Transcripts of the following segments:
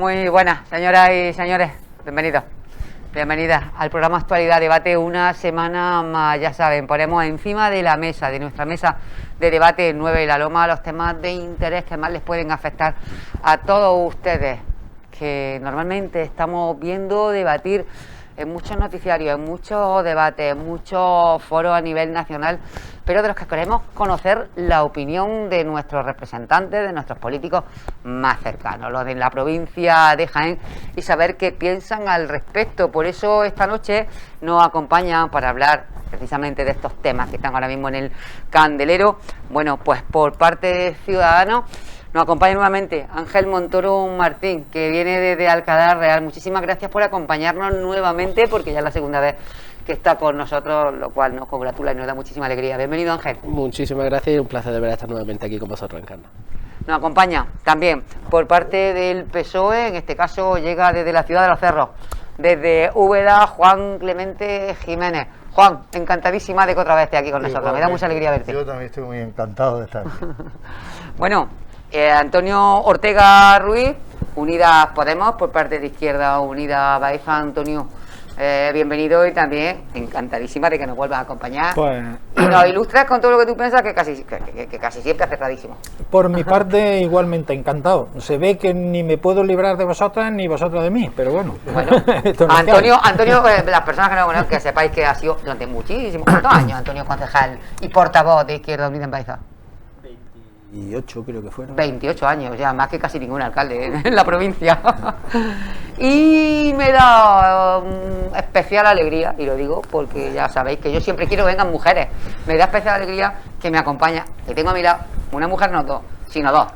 Muy buenas, señoras y señores, bienvenidos, bienvenidas al programa Actualidad Debate, una semana más. Ya saben, ponemos encima de la mesa, de nuestra mesa de debate 9 y la Loma, los temas de interés que más les pueden afectar a todos ustedes, que normalmente estamos viendo debatir en muchos noticiarios, en muchos debates, en muchos foros a nivel nacional, pero de los que queremos conocer la opinión de nuestros representantes, de nuestros políticos más cercanos, los de la provincia de Jaén, y saber qué piensan al respecto. Por eso esta noche nos acompañan para hablar precisamente de estos temas que están ahora mismo en el candelero. Bueno, pues por parte de Ciudadanos nos acompaña nuevamente Ángel Montoro Martín, que viene desde Alcalá Real. Muchísimas gracias por acompañarnos nuevamente, porque ya es la segunda vez que está con nosotros, lo cual nos congratula y nos da muchísima alegría. Bienvenido, Ángel. Muchísimas gracias y un placer de ver estar nuevamente aquí con vosotros, Encarna. Nos acompaña también por parte del PSOE, en este caso llega desde la ciudad de Los Cerros, desde Úbeda, Juan Clemente Jiménez. Juan, encantadísima de que otra vez esté aquí con nosotros. Me da mucha alegría verte. Yo también estoy muy encantado de estar aquí. Bueno, Antonio Ortega Ruiz, Unidas Podemos, por parte de Izquierda Unida Baeza. Antonio, bienvenido y también encantadísima de que nos vuelvas a acompañar. Pues, y nos ilustras con todo lo que tú piensas, que casi siempre acertadísimo. por mi parte, igualmente encantado. Se ve que ni me puedo librar de vosotras ni vosotras de mí, pero bueno. Esto no Antonio, las personas que no conocen, que sepáis que ha sido durante muchísimos años Antonio concejal y portavoz de Izquierda Unida en Baeza. 28 creo que fueron. 28 años, ya más que casi ningún alcalde en la provincia. Y me da especial alegría, y lo digo porque ya sabéis que yo siempre quiero que vengan mujeres. Me da especial alegría que me acompaña, que tengo a mi lado una mujer, no dos, sino dos.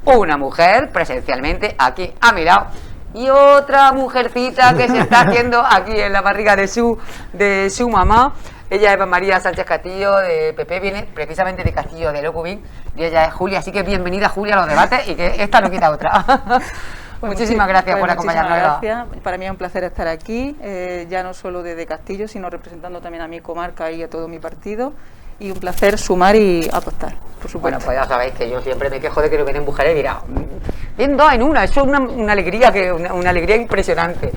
Una mujer presencialmente aquí a mi lado y otra mujercita que se está haciendo aquí en la barriga de su mamá. Ella es María Sánchez Castillo, de PP, viene precisamente de Castillo de Locubín, y ella es Julia, así que bienvenida, Julia, a los debates, y que esta no quita otra. Pues muchísimas gracias por acompañarnos. Gracias. Para mí es un placer estar aquí, ya no solo desde Castillo, sino representando también a mi comarca y a todo mi partido, y un placer sumar y apostar, por supuesto. Bueno, pues ya sabéis que yo siempre me quejo de que no vienen mujeres, mira, bien dos en una, eso es una alegría, una alegría impresionante.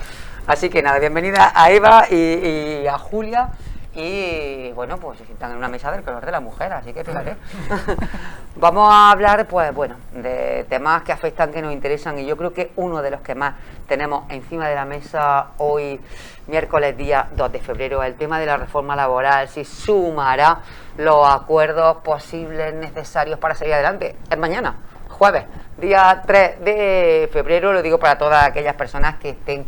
Así que nada, bienvenida a Eva y a Julia. Y bueno, pues se sientan en una mesa del color de la mujer, así que fíjate. Vamos a hablar, pues bueno, de temas que afectan, que nos interesan, y yo creo que uno de los que más tenemos encima de la mesa hoy, miércoles día 2 de febrero, el tema de la reforma laboral, si sumará los acuerdos posibles necesarios para salir adelante. Es mañana, jueves, día 3 de febrero, lo digo para todas aquellas personas que estén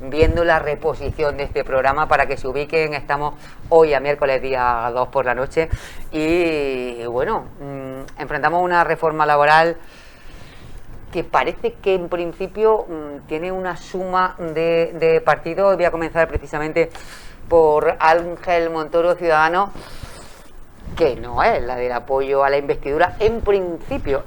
viendo la reposición de este programa para que se ubiquen. Estamos hoy a miércoles día 2 por la noche y bueno, enfrentamos una reforma laboral que parece que en principio tiene una suma de partidos. Voy a comenzar precisamente por Ángel Montoro, Ciudadanos, que no es la del apoyo a la investidura en principio,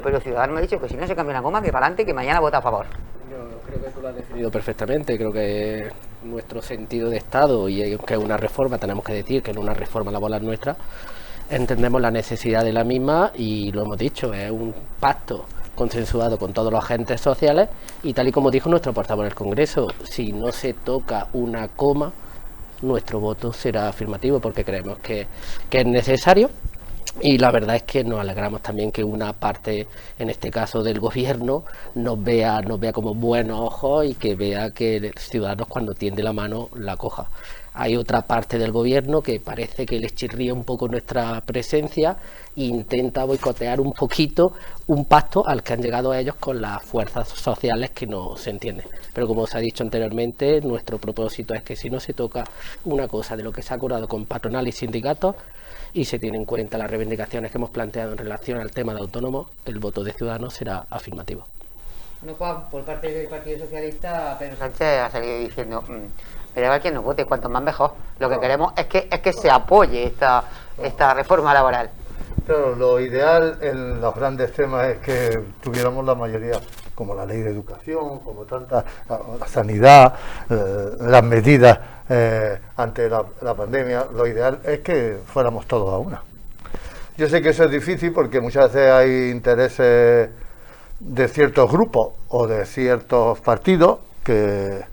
pero Ciudadanos me ha dicho que si no se cambia una goma, que para adelante, que mañana vota a favor. Yo creo que tú lo has definido perfectamente. Creo que nuestro sentido de Estado, y que es una reforma, tenemos que decir que en una reforma laboral nuestra, entendemos la necesidad de la misma y lo hemos dicho, es un pacto consensuado con todos los agentes sociales y tal y como dijo nuestro portavoz en el Congreso, si no se toca una coma, nuestro voto será afirmativo porque creemos que es necesario. Y la verdad es que nos alegramos también que una parte, en este caso del gobierno, nos vea como buenos ojos y que vea que Ciudadanos, cuando tiende la mano, la coja. Hay otra parte del gobierno que parece que les chirría un poco nuestra presencia e intenta boicotear un poquito un pacto al que han llegado ellos con las fuerzas sociales que no se entienden. Pero como os ha dicho anteriormente, nuestro propósito es que si no se toca una cosa de lo que se ha acordado con patronal y sindicatos, y se tienen en cuenta las reivindicaciones que hemos planteado en relación al tema de autónomos, el voto de Ciudadanos será afirmativo. Bueno, Juan, por parte del Partido Socialista, Pedro Sánchez ha salido diciendo, me da igual quien nos vote, cuanto más mejor. Lo que queremos es que se apoye esta reforma laboral. Pero lo ideal en los grandes temas es que tuviéramos la mayoría, como la ley de educación, como la sanidad, las medidas ante la pandemia. Lo ideal es que fuéramos todos a una. Yo sé que eso es difícil porque muchas veces hay intereses de ciertos grupos o de ciertos partidos que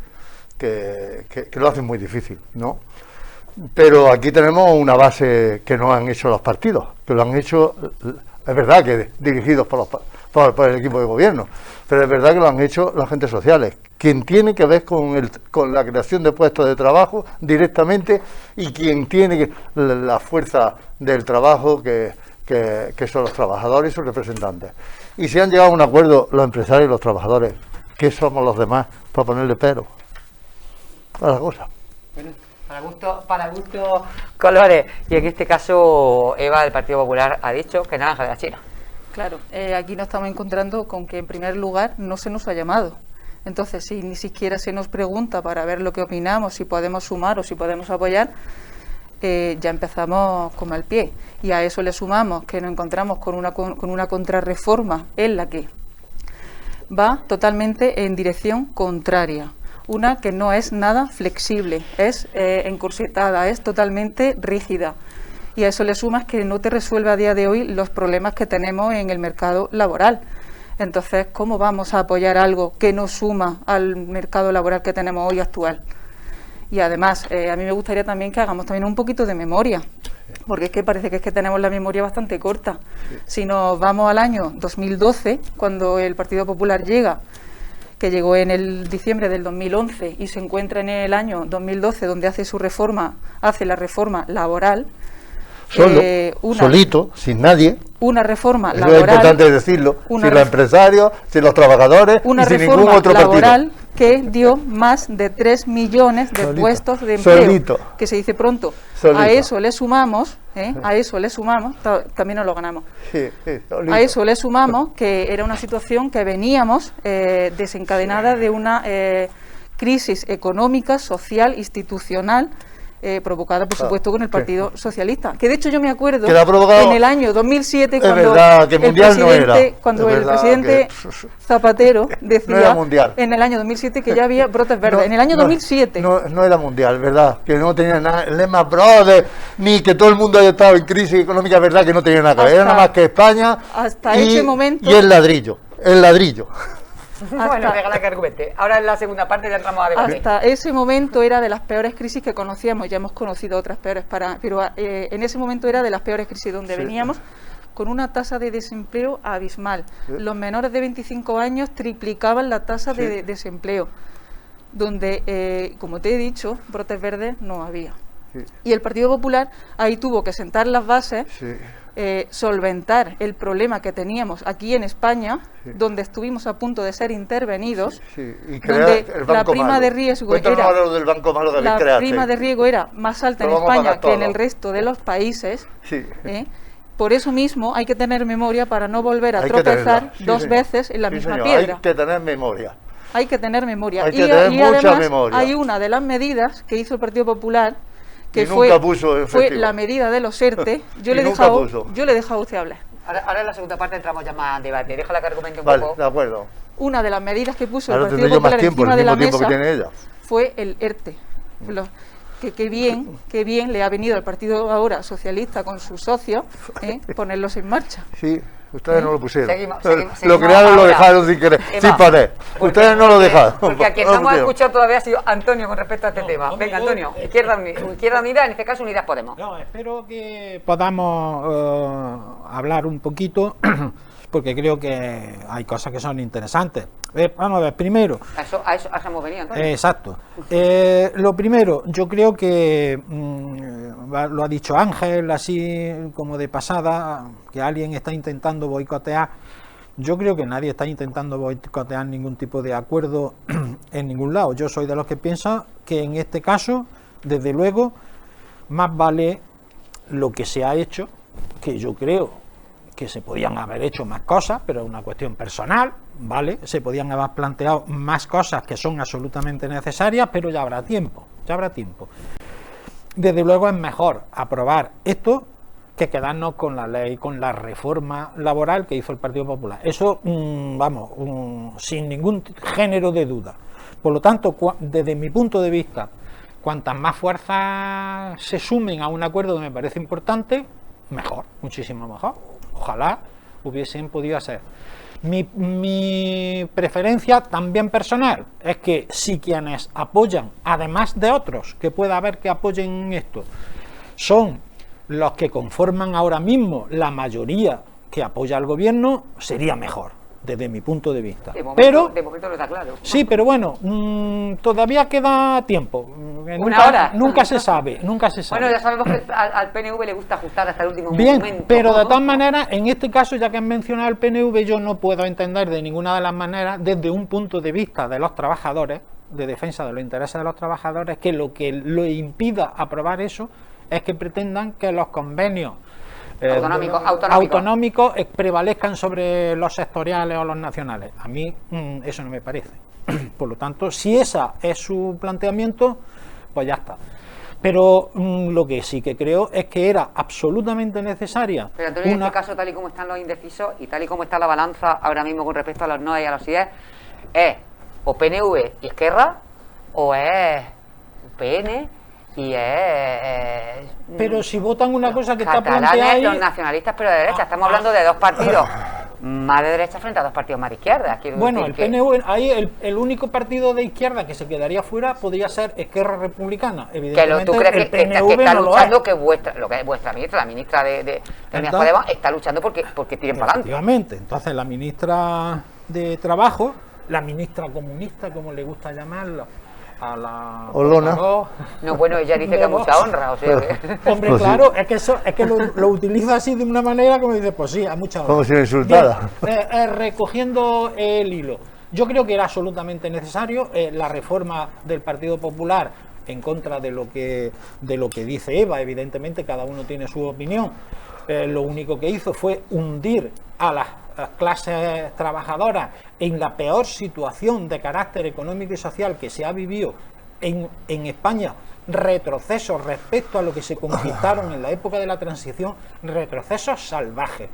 lo hacen muy difícil, ¿no? Pero aquí tenemos una base que no han hecho los partidos, que lo han hecho, es verdad que dirigidos por el equipo de gobierno, pero es verdad que lo han hecho los agentes sociales, quien tiene que ver con la creación de puestos de trabajo directamente y quien tiene la fuerza del trabajo que son los trabajadores y sus representantes. Y si han llegado a un acuerdo los empresarios y los trabajadores, ¿qué somos los demás para ponerle pero a la cosa? Bueno, para gusto colores. Y en este caso, Eva, del Partido Popular, ha dicho que naranja de la China. Claro, aquí nos estamos encontrando con que en primer lugar no se nos ha llamado. Entonces, si ni siquiera se nos pregunta para ver lo que opinamos, si podemos sumar o si podemos apoyar, ya empezamos con mal pie. Y a eso le sumamos que nos encontramos con una contrarreforma en la que va totalmente en dirección contraria. Una que no es nada flexible, es encorsetada, es totalmente rígida. Y a eso le sumas que no te resuelve a día de hoy los problemas que tenemos en el mercado laboral. Entonces, ¿cómo vamos a apoyar algo que no suma al mercado laboral que tenemos hoy actual? Y además, a mí me gustaría también que hagamos también un poquito de memoria, porque es que parece que tenemos la memoria bastante corta. Si nos vamos al año 2012, cuando el Partido Popular que llegó en el diciembre del 2011 y se encuentra en el año 2012 donde hace la reforma laboral, solito, sin nadie. Una reforma Eso laboral. Es importante decirlo. Sin los empresarios, sin los trabajadores y sin ningún otro laboral partido. Que dio más de 3 millones de puestos de empleo. Solito. Que se dice pronto. Solito. A eso le sumamos, también nos lo ganamos. A eso le sumamos que era una situación que veníamos desencadenada de una crisis económica, social, institucional, provocada por supuesto con el Partido Socialista, que de hecho yo me acuerdo en el año 2007 cuando el presidente Zapatero decía en el año 2007 que ya había brotes verdes, en el año 2007 no era mundial, ¿verdad? Que no tenía nada, Lehman Brothers, ni que todo el mundo haya estado en crisis económica, ¿verdad? Que no tenía nada que ver, era nada más que España hasta ese momento y el ladrillo. Bueno, déjala que argumente. Ahora en la segunda parte ya entramos a debatir. Hasta ese momento era de las peores crisis que conocíamos, ya hemos conocido otras peores, pero en ese momento era de las peores crisis donde veníamos con una tasa de desempleo abismal. Los menores de 25 años triplicaban la tasa de desempleo, donde, como te he dicho, brotes verdes no había. Y el Partido Popular ahí tuvo que sentar las bases, solventar el problema que teníamos aquí en España, donde estuvimos a punto de ser intervenidos, y donde la prima de riesgo era más alta en España que en el resto de los países. Por eso mismo hay que tener memoria para no volver a tropezar dos veces en la misma piedra. Hay que tener memoria. Hay que tener memoria. Hay que tener mucha además memoria. hay una de las medidas que hizo el Partido Popular que fue la medida de los ERTE. Yo le he dejado a usted hablar. Ahora en la segunda parte entramos ya más a debate. Déjala que argumente un poco. Vale, de acuerdo. Una de las medidas que puso el Partido Popular encima de la mesa fue el ERTE. Que bien le ha venido al partido ahora socialista con sus socios ponerlos en marcha. Sí, ustedes no lo pusieron. Seguimos lo crearon y lo dejaron sin querer, sin poder. Ustedes no lo dejaron. Porque a quien no hemos escuchado todavía ha sido Antonio con respecto a este tema. Venga, Antonio, Izquierda Unida, en este caso Unidas Podemos. No, espero que podamos hablar un poquito, porque creo que hay cosas que son interesantes. Vamos a ver, primero... A eso hemos venido, Antonio. Exacto. Lo primero, yo creo que, lo ha dicho Ángel, así como de pasada, que alguien está intentando boicotear. Yo creo que nadie está intentando boicotear ningún tipo de acuerdo en ningún lado. Yo soy de los que piensan que en este caso, desde luego, más vale lo que se ha hecho, que yo creo que se podían haber hecho más cosas, pero es una cuestión personal, ¿vale? Se podían haber planteado más cosas que son absolutamente necesarias, pero ya habrá tiempo, Desde luego es mejor aprobar esto que quedarnos con la ley, con la reforma laboral que hizo el Partido Popular. Eso, sin ningún género de duda. Por lo tanto, desde mi punto de vista, cuantas más fuerzas se sumen a un acuerdo que me parece importante, mejor, muchísimo mejor. Ojalá hubiesen podido hacer. Mi preferencia también personal es que si quienes apoyan, además de otros que pueda haber que apoyen esto, son los que conforman ahora mismo la mayoría que apoya al gobierno, sería mejor, desde mi punto de vista. De momento no está claro. Sí, pero bueno, todavía queda tiempo. ¿Una hora? Nunca se sabe, nunca se sabe. Bueno, ya sabemos que al PNV le gusta ajustar hasta el último Bien, momento. pero de todas maneras, en este caso, ya que han mencionado el PNV, yo no puedo entender de ninguna de las maneras, desde un punto de vista de los trabajadores, de defensa de los intereses de los trabajadores, que lo impida aprobar eso es que pretendan que los convenios autonómicos prevalezcan sobre los sectoriales o los nacionales. A mí eso no me parece. Por lo tanto, si ese es su planteamiento, pues ya está. Pero lo que sí que creo es que era absolutamente necesaria. Pero Antonio, en este caso, tal y como están los indecisos y tal y como está la balanza ahora mismo con respecto a los no y a los sí, es o PNV y Esquerra, o es PN y es... Pero si votan una cosa que está catalanes, planteada ahí... los nacionalistas, pero de derecha. Estamos hablando de dos partidos más de derecha frente a dos partidos más de izquierda. Bueno, el PNV, ahí el único partido de izquierda que se quedaría fuera podría ser Esquerra Republicana. Evidentemente, ¿tú crees el que PNV está no luchando, lo es. que vuestra ministra, la ministra de Unidas Podemos, está luchando porque tiren para adelante? Efectivamente. Entonces la ministra de Trabajo, la ministra comunista, como le gusta llamarlo, a la Olona. No, bueno, ella dice que mucha honra, o sea que... Hombre, Pues claro, sí. es que lo utiliza así de una manera como dice, pues sí, a mucha honra. Como si me insultara. Bien, recogiendo el hilo, yo creo que era absolutamente necesario la reforma del Partido Popular en contra de lo que dice Eva. Evidentemente cada uno tiene su opinión. Lo único que hizo fue hundir a las clases trabajadoras en la peor situación de carácter económico y social que se ha vivido en España, retrocesos respecto a lo que se conquistaron en la época de la transición, retrocesos salvajes.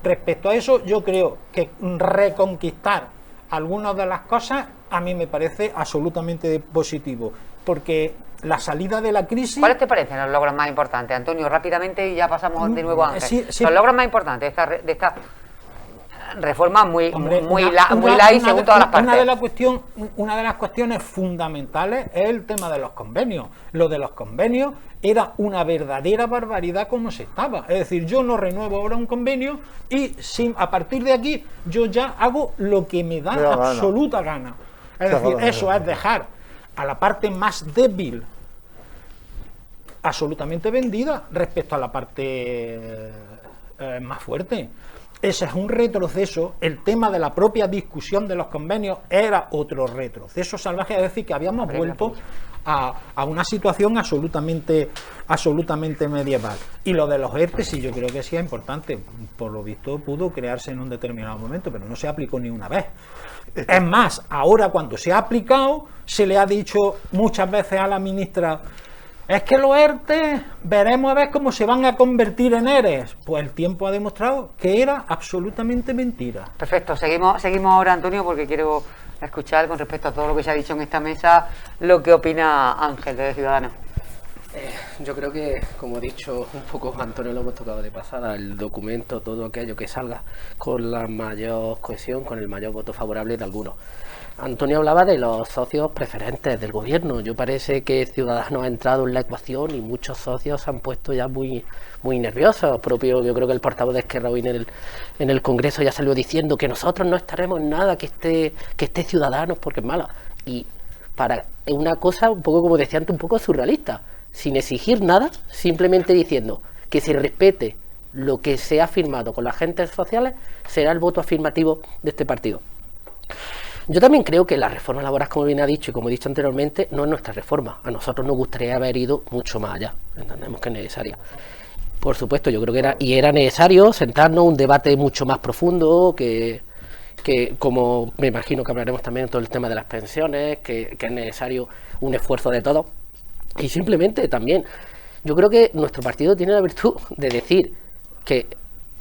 Respecto a eso, yo creo que reconquistar algunas de las cosas a mí me parece absolutamente positivo, porque la salida de la crisis... ¿Cuáles te parecen los logros más importantes, Antonio? Rápidamente y ya pasamos de nuevo a Ángel. Sí. Los logros más importantes de esta reforma muy Hombre, light según todas las partes. Una de las cuestiones fundamentales es el tema de los convenios. Lo de los convenios era una verdadera barbaridad como se estaba. Es decir, yo no renuevo ahora un convenio y a partir de aquí yo ya hago lo que me da absoluta gana. Es decir, eso es dejar a la parte más débil absolutamente vendida respecto a la parte más fuerte. Ese es un retroceso. El tema de la propia discusión de los convenios era otro retroceso salvaje, es decir, que habíamos vuelto a una situación absolutamente medieval. Y lo de los ERTE sí, yo creo que sí es importante. Por lo visto pudo crearse en un determinado momento, pero no se aplicó ni una vez. Es más, ahora cuando se ha aplicado, se le ha dicho muchas veces a la ministra: es que los ERTE veremos a ver cómo se van a convertir en ERES. Pues el tiempo ha demostrado que era absolutamente mentira. Perfecto, seguimos ahora, Antonio, porque quiero escuchar con respecto a todo lo que se ha dicho en esta mesa lo que opina Ángel de Ciudadanos. Yo creo que, como he dicho un poco, Antonio, lo hemos tocado de pasada, el documento, todo aquello que salga con la mayor cohesión, con el mayor voto favorable de algunos. Antonio hablaba de los socios preferentes del gobierno. Yo parece que Ciudadanos ha entrado en la ecuación y muchos socios se han puesto ya muy nerviosos. Yo creo que el portavoz de Esquerra hoy en el Congreso ya salió diciendo que nosotros no estaremos en nada, que esté Ciudadanos porque es mala. Y para una cosa, un poco como decía antes, un poco surrealista, sin exigir nada, simplemente diciendo que se respete lo que se ha firmado con los agentes sociales, será el voto afirmativo de este partido. Yo también creo que la reforma laboral, como bien ha dicho y como he dicho anteriormente, no es nuestra reforma. A nosotros nos gustaría haber ido mucho más allá. Entendemos que es necesaria. Por supuesto, yo creo que era necesario sentarnos un debate mucho más profundo, que como me imagino que hablaremos también de todo el tema de las pensiones, que es necesario un esfuerzo de todos. Y simplemente también, yo creo que nuestro partido tiene la virtud de decir que,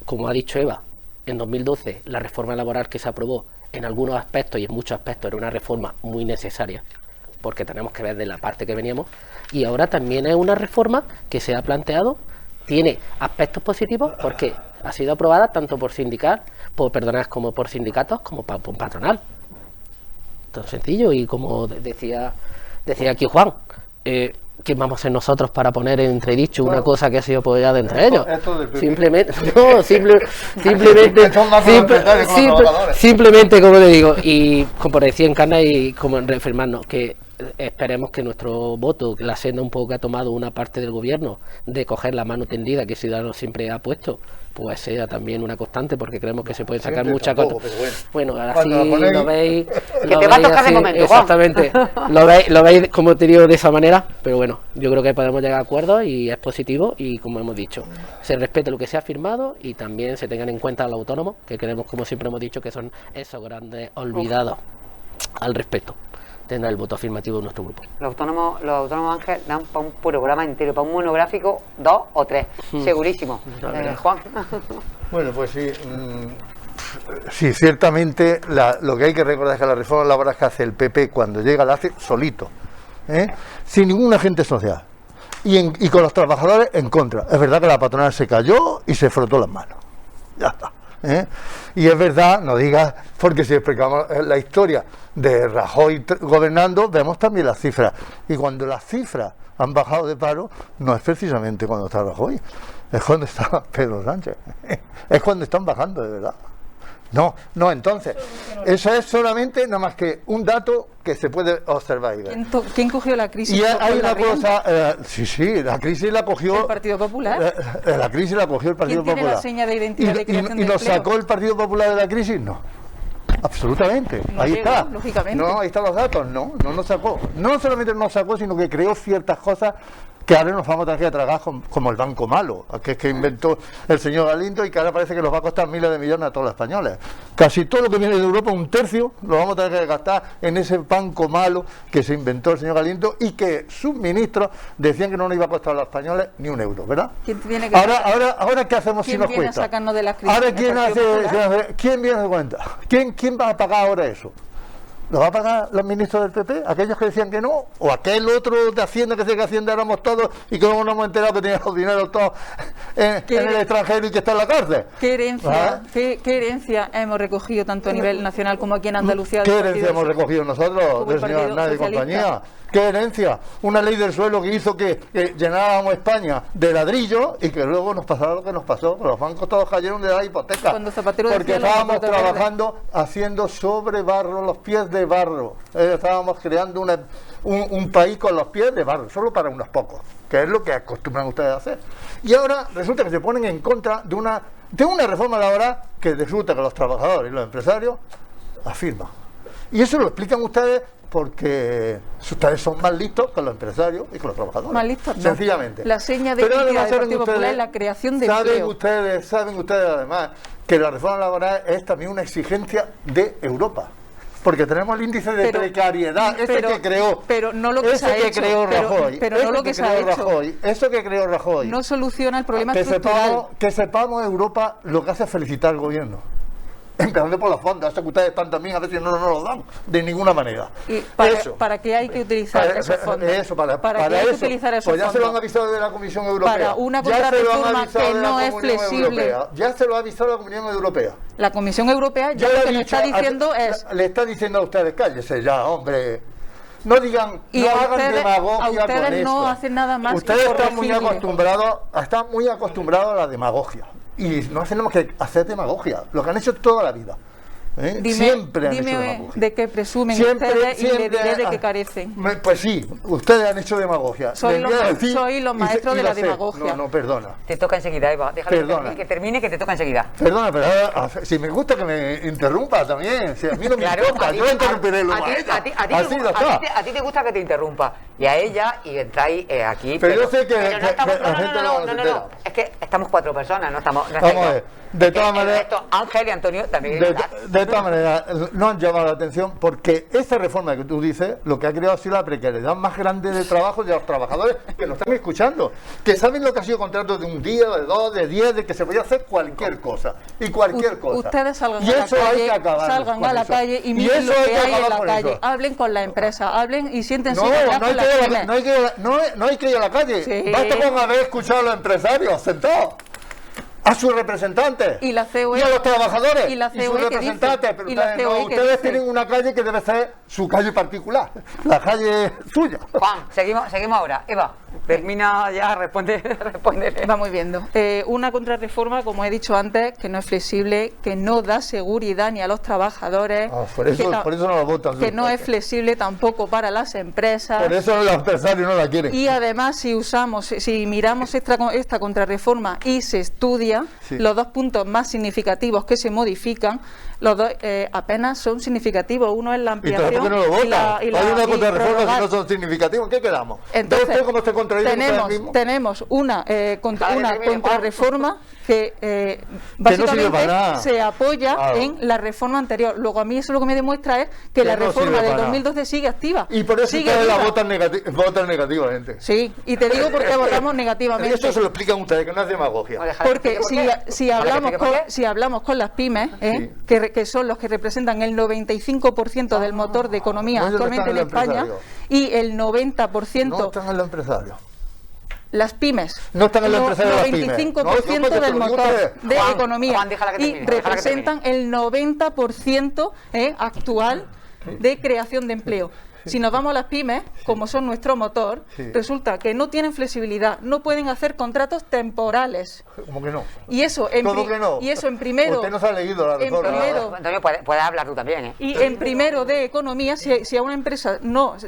como ha dicho Eva, en 2012 la reforma laboral que se aprobó en algunos aspectos y en muchos aspectos era una reforma muy necesaria, porque tenemos que ver de la parte que veníamos, y ahora también es una reforma que se ha planteado, tiene aspectos positivos, porque Ha sido aprobada tanto por como por sindicatos como por patronal. Todo sencillo, y como decía aquí Juan, ¿quién vamos a ser nosotros para poner en entredicho una cosa que ha sido apoyada entre ellos? Simplemente, como le digo, y como decía Encarna, y como reafirmarnos que esperemos que nuestro voto, que la senda un poco que ha tomado una parte del gobierno de coger la mano tendida que Ciudadanos siempre ha puesto, pues sea también una constante, porque creemos que se pueden sacar muchas cosas. Bueno, así lo veis. Que te va a tocar de momento, exactamente. Lo veis como te digo de esa manera, pero bueno, yo creo que podemos llegar a acuerdos y es positivo, y como hemos dicho, se respete lo que se ha firmado y también se tengan en cuenta a los autónomos, que creemos, como siempre hemos dicho, que son esos grandes olvidados al respecto. Tendrá el voto afirmativo de nuestro grupo. Los autónomos, Ángel, dan para un programa entero, para un monográfico, 2 o 3, segurísimo. Juan. Bueno, pues sí, sí, ciertamente lo que hay que recordar es que la reforma laboral que hace el PP cuando llega la hace solito, sin ningún agente social, y con los trabajadores en contra. Es verdad que la patronal se cayó y se frotó las manos. Ya está. Y es verdad, no digas, porque si explicamos la historia de Rajoy gobernando, vemos también las cifras, y cuando las cifras han bajado de paro, no es precisamente cuando está Rajoy, es cuando está Pedro Sánchez, es cuando están bajando de verdad. No, entonces, eso es solamente nada más que un dato que se puede observar y ver. ¿Quién cogió la crisis? Y hay una cosa, sí, la crisis la cogió el Partido Popular. La crisis la cogió el Partido ¿Quién Popular. tiene la seña de identidad de creación ¿Y de lo empleo? sacó el Partido Popular de la crisis? No. Absolutamente, No ahí llegó, está. lógicamente. No, ahí están los datos, no nos sacó. No solamente no sacó, sino que creó ciertas cosas que ahora nos vamos a tener que tragar como el banco malo, que es que inventó el señor Galindo, y que ahora parece que nos va a costar miles de millones a todos los españoles. Casi todo lo que viene de Europa, un tercio, lo vamos a tener que gastar en ese banco malo que se inventó el señor Galindo, y que sus ministros decían que no nos iba a costar a los españoles ni un euro, ¿verdad? Ahora ¿qué hacemos si nos cuesta? ¿Quién viene a sacarnos de la crisis? Ahora ¿quién viene de cuenta? ¿Quién va a pagar ahora eso? ¿Lo va a pagar los ministros del PP? ¿Aquellos que decían que no? ¿O aquel otro de Hacienda que decía que Hacienda éramos todos y que luego nos hemos enterado que tenía los dineros todos en el extranjero y que está en la cárcel? ¿Qué herencia hemos recogido tanto a nivel nacional como aquí en Andalucía? ¿Qué herencia hemos recogido nosotros del señor Aznar y compañía? ¿Qué herencia? Una ley del suelo que hizo que llenáramos España de ladrillo y que luego nos pasara lo que nos pasó. Los bancos todos cayeron de la hipoteca. Cuando Zapatero porque estábamos trabajando haciendo sobre barro, los pies de barro. Estábamos creando un país con los pies de barro, solo para unos pocos, que es lo que acostumbran ustedes a hacer. Y ahora resulta que se ponen en contra de una reforma laboral que resulta que los trabajadores y los empresarios afirman. Y eso lo explican ustedes porque ustedes son más listos que los empresarios y que los trabajadores. Más listos, no. Sencillamente. La seña de identidad del Partido Popular es la creación de empleo. Saben ustedes además que la reforma laboral es también una exigencia de Europa. Porque tenemos el índice de precariedad, que creó, pero no lo que se ha hecho, creó Rajoy, pero no lo que se ha hecho. Eso que creó Rajoy no soluciona el problema estructural. Que sepamos Europa lo que hace es felicitar al gobierno. Empezando por los fondos, eso que ustedes están también, a veces no nos lo dan de ninguna manera. ¿Y para qué hay que utilizar esos fondos? ¿Para qué hay que utilizar esos fondos? Pues ya se lo han avisado de la Comisión Europea. Para una contrarreforma que no es flexible. Ya se lo ha avisado la Comunidad Europea. La Comisión Europea ya lo que le está diciendo es... Le está diciendo a ustedes, cállese ya, hombre. No digan, no hagan demagogia con ustedes esto. no hacen nada más ustedes que están muy acostumbrados a la demagogia. Y no tenemos que hacer demagogia, lo que han hecho toda la vida. Siempre han hecho demagogia. De qué presumen ustedes y le diré de qué carecen. Pues sí, ustedes han hecho demagogia. Soy los maestros de la demagogia. No, perdona. Te toca enseguida, Eva. Déjalo que termine, que te toca enseguida. Perdona, pero si me gusta que me interrumpa también. Si a mí no me importa, yo interrumpiré luego a ella. A ti te gusta que te interrumpa. Y a ella, y entráis aquí. Pero yo sé que no. Es que estamos 4 personas, no estamos... Vamos a ver. De todas maneras, Ángel y Antonio también. De todas maneras, no han llamado la atención porque esa reforma que tú dices, lo que ha creado ha sido la precariedad más grande de trabajo de los trabajadores que nos están escuchando, que saben lo que ha sido contratos de un día, de 2, de 10, de que se podía hacer cualquier cosa y cualquier cosa. Ustedes salgan y eso hay que acabar. Salgan a la calle y miren lo que hay en la calle. Hablen con la empresa, hablen y siéntense con la no hay que ir a la calle. Sí. Basta con haber escuchado a los empresarios sentados. a sus representantes Y la COE y a los trabajadores y la sus COE que representantes, dice, pero y la ustedes, no, COE que ustedes dice. tienen una calle que debe ser su calle particular, la calle suya. Juan, seguimos ahora. Eva, termina ya, respóndele. Vamos viendo. Una contrarreforma, como he dicho antes, que no es flexible, que no da seguridad ni a los trabajadores, Por eso no la votan. que no es flexible tampoco para las empresas. Por eso los empresarios no la quieren. Y además, si miramos esta contrarreforma y se estudia, Sí. los dos puntos más significativos que se modifican, los dos apenas son significativos. Uno es la ¿Y entonces ampliación por qué no lo votan? y la Hay una y contrarreforma prorrogar. si no son significativos. ¿En qué quedamos? Entonces, ¿Ve usted cómo se contradicen ustedes mismos? tenemos una contrarreforma que sirve básicamente para nada. se apoya Claro. en la reforma anterior. Luego, a mí eso lo que me demuestra es que la no reforma sirve del para 2012 sigue activa. Y por eso Sigue ustedes la viva. votan negativamente. Sí, y te digo por qué votamos negativamente. Eso se lo explican ustedes, que no es demagogia. Porque si hablamos con las pymes, Sí. que son los que representan el 95% del motor de economía Pues ellos actualmente en están en el España, empresario. y el 90%, No están en los empresarios. las pymes, No están en los empresarios de las pymes. 95% No, yo del te lo digo motor ustedes. de Juan, economía, Juan, déjala que y termine, déjala que representan el 90% actual de creación de empleo. Si nos vamos a las pymes, como son nuestro motor, Sí. resulta que no tienen flexibilidad, no pueden hacer contratos temporales. ¿Cómo que no? Y eso en, ¿Cómo que no? y eso en primero. Usted no se ha leído la en reforma. primero- Antonio, puedes hablar tú también, ¿eh? Y en primero de economía, si a una empresa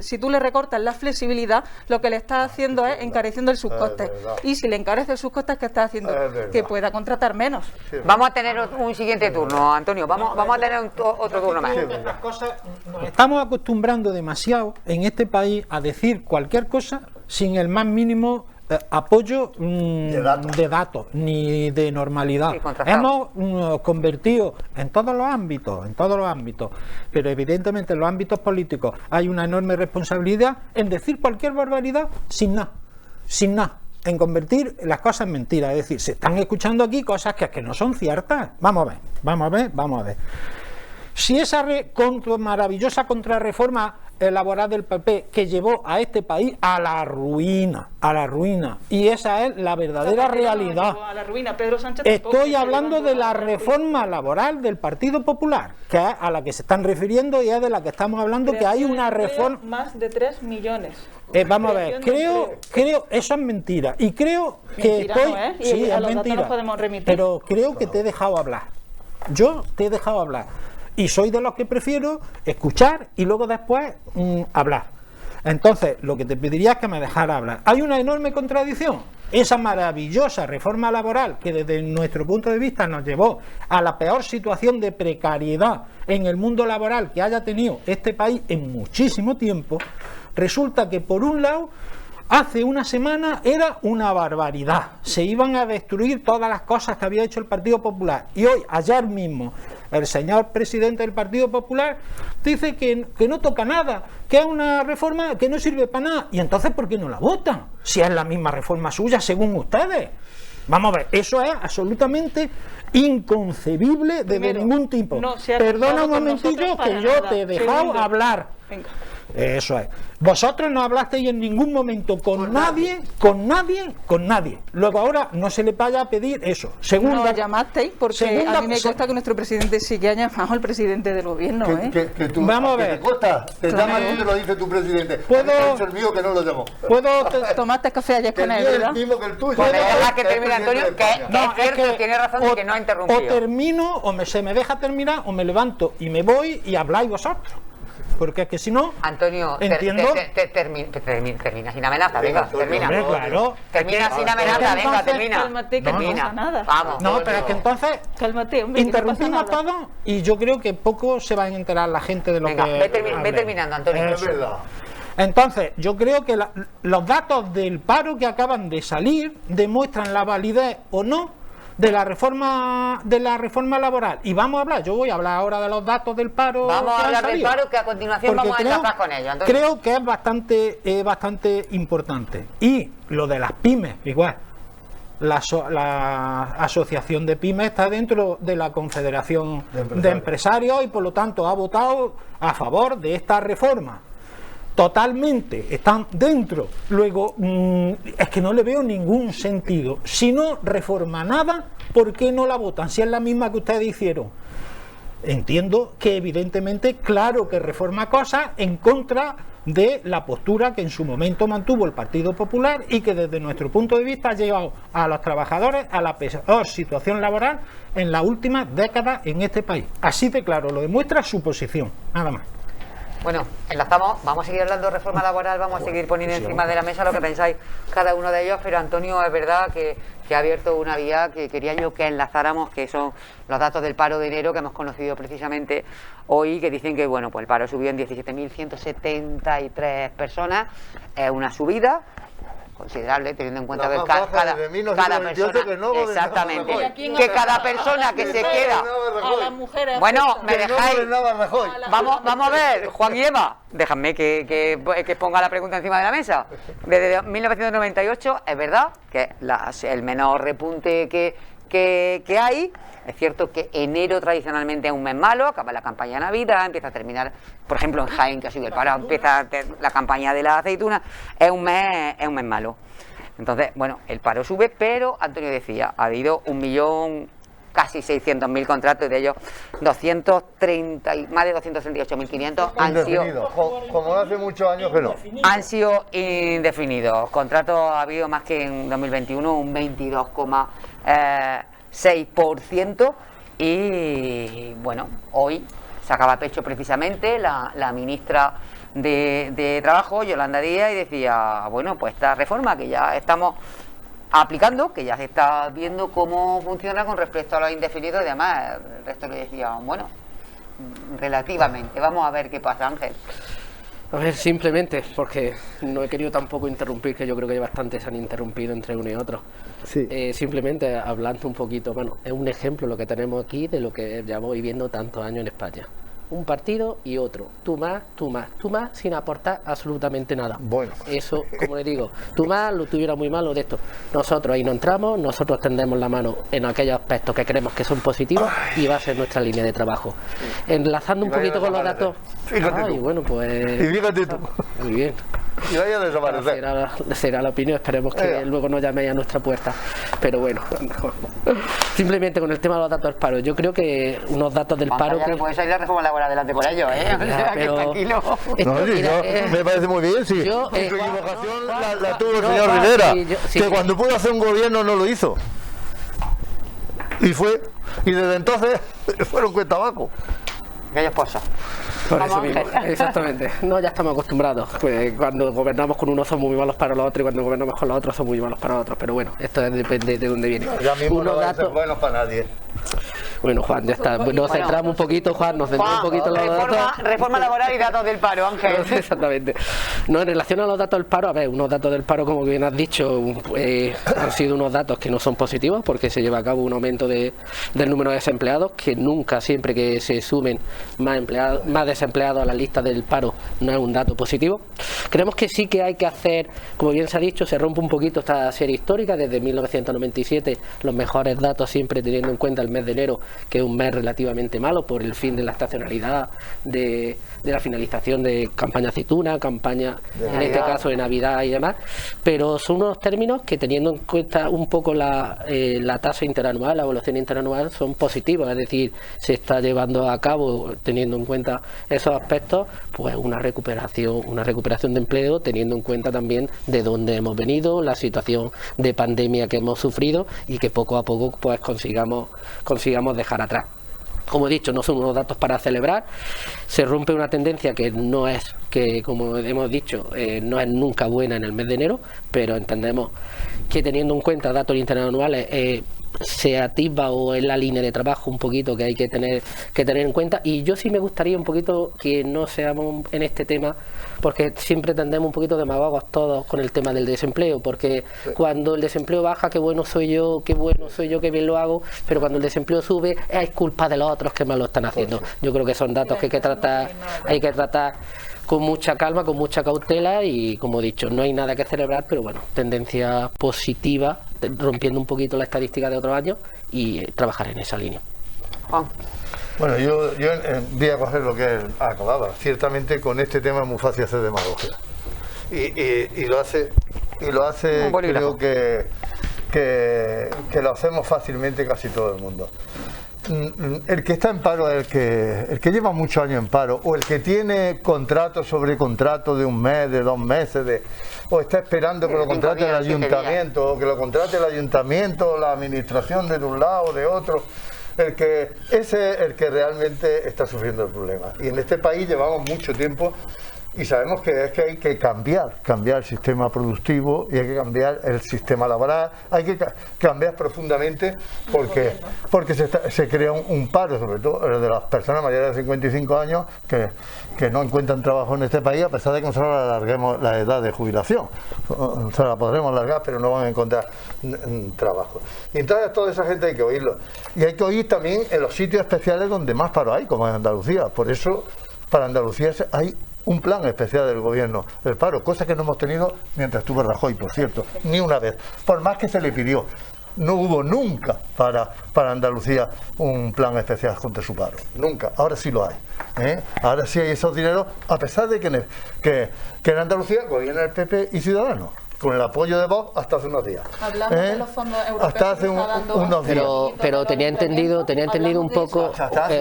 si tú le recortas la flexibilidad, lo que le estás haciendo es encareciendo sus costes. verdad. Y si le encareces sus costes, ¿qué estás haciendo? Es verdad. Que pueda contratar menos. Vamos a tener un siguiente turno, Antonio. Vamos a tener otro turno más. Las cosas, nos estamos acostumbrando demasiado en este país a decir cualquier cosa sin el más mínimo apoyo de datos ni de normalidad. Sí, contrastado. Hemos convertido en todos los ámbitos, pero evidentemente en los ámbitos políticos hay una enorme responsabilidad en decir cualquier barbaridad sin nada, en convertir las cosas en mentiras. Es decir, se están escuchando aquí cosas que no son ciertas. Vamos a ver. Si esa maravillosa contrarreforma laboral del PP que llevó a este país a la ruina, y esa es la verdadera realidad. A la ruina, Pedro Sánchez Estoy hablando de la reforma laboral del Partido Popular, que es a la que se están refiriendo y es de la que estamos hablando, que hay una reforma. Más de 3 millones. Vamos a ver, creo, eso es mentira, y creo que Mentira estoy, no es, y sí, a es los datos mentira, nos podemos remitir. pero creo que te he dejado hablar. Yo te he dejado hablar, y soy de los que prefiero escuchar y luego después hablar. Entonces, lo que te pediría es que me dejara hablar. Hay una enorme contradicción. Esa maravillosa reforma laboral que desde nuestro punto de vista nos llevó a la peor situación de precariedad en el mundo laboral que haya tenido este país en muchísimo tiempo, resulta que por un lado hace una semana era una barbaridad, se iban a destruir todas las cosas que había hecho el Partido Popular, y hoy, ayer mismo, el señor presidente del Partido Popular dice que no toca nada, que es una reforma que no sirve para nada. Y entonces, ¿por qué no la votan? Si es la misma reforma suya, según ustedes. Vamos a ver, eso es absolutamente inconcebible desde Primero, ningún tipo. no se ha Perdona un contado con momentillo nosotros que para yo nada. te he dejado Segundo. hablar. Venga. Eso es. Vosotros no hablasteis en ningún momento con nadie. Luego ahora no se le vaya a pedir eso. Segunda, Nos llamasteis porque segunda- a mí me consta que nuestro presidente sí que ha llamado al presidente del gobierno. Vamos a ¿que ver. te consta? Te Claro. llama y te lo dice tu presidente. ¿Puedo- A mí me ha servido que no lo llamó. Tomaste café ayer Que con el él, mío es ¿verdad? el mismo que el tuyo. Pues deja que Es termine, Antonio, presidente de que España. es cierto, tiene razón de que no ha interrumpido. O termino, se me deja terminar, o me levanto y me voy y habláis vosotros. Porque es que si no, Antonio, entiendo. termina sin amenaza, venga, Antonio, termina. Hombre, claro. Termina sin amenaza, venga, entonces, termina. cálmate, que no termina. pasa nada. Vamos. No, pero es que entonces Cálmate, hombre, que no interrumpimos pasa nada. todos y yo creo que poco se va a enterar la gente de lo Venga, que ve hablemos. terminando, Antonio. Es verdad. Entonces, yo creo que los datos del paro que acaban de salir demuestran la validez o no de la reforma laboral. Y vamos a hablar, yo voy a hablar ahora de los datos del paro. Vamos que a han hablar del salido. paro, que a continuación Porque vamos a enlazar con ello, Antonio. creo que es bastante importante. Y lo de las pymes, igual. La asociación de pymes está dentro de la Confederación de Empresarios y por lo tanto ha votado a favor de esta reforma. totalmente, están dentro. Luego, es que no le veo ningún sentido. Si no reforma nada, ¿por qué no la votan? Si es la misma que ustedes hicieron. Entiendo que evidentemente, claro que reforma cosas en contra de la postura que en su momento mantuvo el Partido Popular y que desde nuestro punto de vista ha llevado a los trabajadores a la peor situación laboral en las últimas décadas en este país. Así de claro, lo demuestra su posición, nada más. Bueno, enlazamos, vamos a seguir hablando de reforma laboral, vamos a seguir poniendo encima de la mesa lo que pensáis cada uno de ellos, pero Antonio, es verdad que ha abierto una vía que quería yo que enlazáramos, que son los datos del paro de enero que hemos conocido precisamente hoy, que dicen que bueno, pues el paro subió en 17.173 personas, es una subida considerable, teniendo en cuenta que cada persona, exactamente, que cada persona que se queda, bueno, me dejáis, vamos a ver, Juan y Eva, déjame que ponga la pregunta encima de la mesa. Desde 1998 es verdad que el menor repunte que hay. Es cierto que enero tradicionalmente es un mes malo, acaba la campaña de Navidad, empieza a terminar, por ejemplo en Jaén, que ha sido el paro, empieza la campaña de la aceituna, es un mes malo. Entonces, bueno, el paro sube, pero Antonio decía, ha habido 1.000.000, casi 600.000 contratos, y de ellos más de 238.500 han sido, como hace muchos años que no, han sido indefinidos. Contratos ha habido más que en 2021, un 22,6%, y bueno, hoy sacaba pecho precisamente la ministra de Trabajo, Yolanda Díaz, y decía, bueno, pues esta reforma que ya estamos aplicando, que ya se está viendo cómo funciona con respecto a los indefinidos y demás, el resto le decía, bueno, relativamente, vamos a ver qué pasa, Ángel. A ver, simplemente, porque no he querido tampoco interrumpir, que yo creo que bastantes han interrumpido entre uno y otro. Sí. Simplemente hablando un poquito, bueno, es un ejemplo lo que tenemos aquí de lo que llevamos viviendo tantos años en España. Un partido y otro, tú más, sin aportar absolutamente nada. Bueno. Eso, como le digo, tú más, lo tuyo era muy malo de esto. Nosotros ahí no entramos, nosotros tendemos la mano en aquellos aspectos que creemos que son positivos y va a ser nuestra línea de trabajo. Enlazando un poquito con los datos. Fíjate tú. Bueno, pues. Y fíjate tú. Muy bien. Y vaya a desaparecer. Será la opinión, esperemos que luego nos llaméis a nuestra puerta. Pero bueno, simplemente con el tema de los datos del paro, yo creo que unos datos del paro. Ya no puede salir la reforma laboral adelante por ello, ¿eh? Ya, pero tranquilo. Me parece muy bien, sí. Su equivocación la tuvo el señor Rivera, que cuando pudo hacer un gobierno no lo hizo. Y desde entonces fueron cuesta abajo. Aquellos pozos. Por eso mismo, exactamente. No, ya estamos acostumbrados. Pues cuando gobernamos con unos somos muy malos para los otros, y cuando gobernamos con los otros somos muy malos para los otros. Pero bueno, esto depende de dónde viene. Ya mismo no va a ser bueno para nadie. Bueno, Juan, ya está. Nos centramos un poquito, Juan, nos centramos un poquito en los datos. Reforma laboral y datos del paro, Ángel. Exactamente. No, en relación a los datos del paro, a ver, unos datos del paro, como bien has dicho, han sido unos datos que no son positivos, porque se lleva a cabo un aumento del número de desempleados, que nunca, siempre que se sumen más desempleados a la lista del paro, no es un dato positivo. Creemos que sí que hay que hacer, como bien se ha dicho, se rompe un poquito esta serie histórica, desde 1997, los mejores datos siempre teniendo en cuenta el mes de enero, que es un mes relativamente malo por el fin de la estacionalidad, de la finalización de campaña aceituna, campaña en este caso de Navidad y demás, pero son unos términos que, teniendo en cuenta un poco la tasa interanual, la evaluación interanual, son positivos, es decir, se está llevando a cabo, teniendo en cuenta esos aspectos, pues una recuperación de empleo, teniendo en cuenta también de dónde hemos venido, la situación de pandemia que hemos sufrido, y que poco a poco pues consigamos dejar atrás. Como he dicho, no son unos datos para celebrar. Se rompe una tendencia que no es, que como hemos dicho, no es nunca buena en el mes de enero, pero entendemos que, teniendo en cuenta datos interanuales, se atisba o es la línea de trabajo un poquito que hay que tener en cuenta. Y yo sí me gustaría un poquito que no seamos en este tema, porque siempre tendemos un poquito demagogos todos con el tema del desempleo, porque cuando el desempleo baja, qué bueno soy yo, qué bien lo hago, pero cuando el desempleo sube es culpa de los otros que mal lo están haciendo. Yo creo que son datos que hay que tratar con mucha calma, con mucha cautela, y como he dicho, no hay nada que celebrar, pero bueno, tendencia positiva, rompiendo un poquito la estadística de otros años, y trabajar en esa línea. Juan. Bueno, yo voy a coger lo que acababa. Ciertamente con este tema es muy fácil hacer demagogia. Y lo hace, creo que lo hacemos fácilmente casi todo el mundo. El que está en paro es el que lleva muchos años en paro, o el que tiene contrato sobre contrato de un mes, de 2 meses, o está esperando que lo contrate el ayuntamiento, o que lo contrate el ayuntamiento, la administración de un lado o de otro. Ese es el que realmente está sufriendo el problema. Y en este país llevamos mucho tiempo y sabemos que hay que cambiar el sistema productivo y hay que cambiar el sistema laboral, hay que cambiar profundamente porque se crea un paro, sobre todo de las personas mayores de 55 años que no encuentran trabajo en este país, a pesar de que nosotros alarguemos la edad de jubilación. Se la podremos alargar, pero no van a encontrar trabajo. Y entonces toda esa gente hay que oírlo. Y hay que oír también en los sitios especiales donde más paro hay, como en Andalucía. Por eso, para Andalucía hay un plan especial del gobierno del paro, cosa que no hemos tenido mientras estuvo Rajoy, por cierto, ni una vez, por más que se le pidió. No hubo nunca para Andalucía un plan especial contra su paro, nunca. Ahora sí lo hay, ahora sí hay esos dineros, a pesar de que en Andalucía gobierna el PP y Ciudadanos, con el apoyo de Vox hasta hace unos días. Hablando de los fondos europeos, hasta hace unos días. Pero tenía entendido un poco,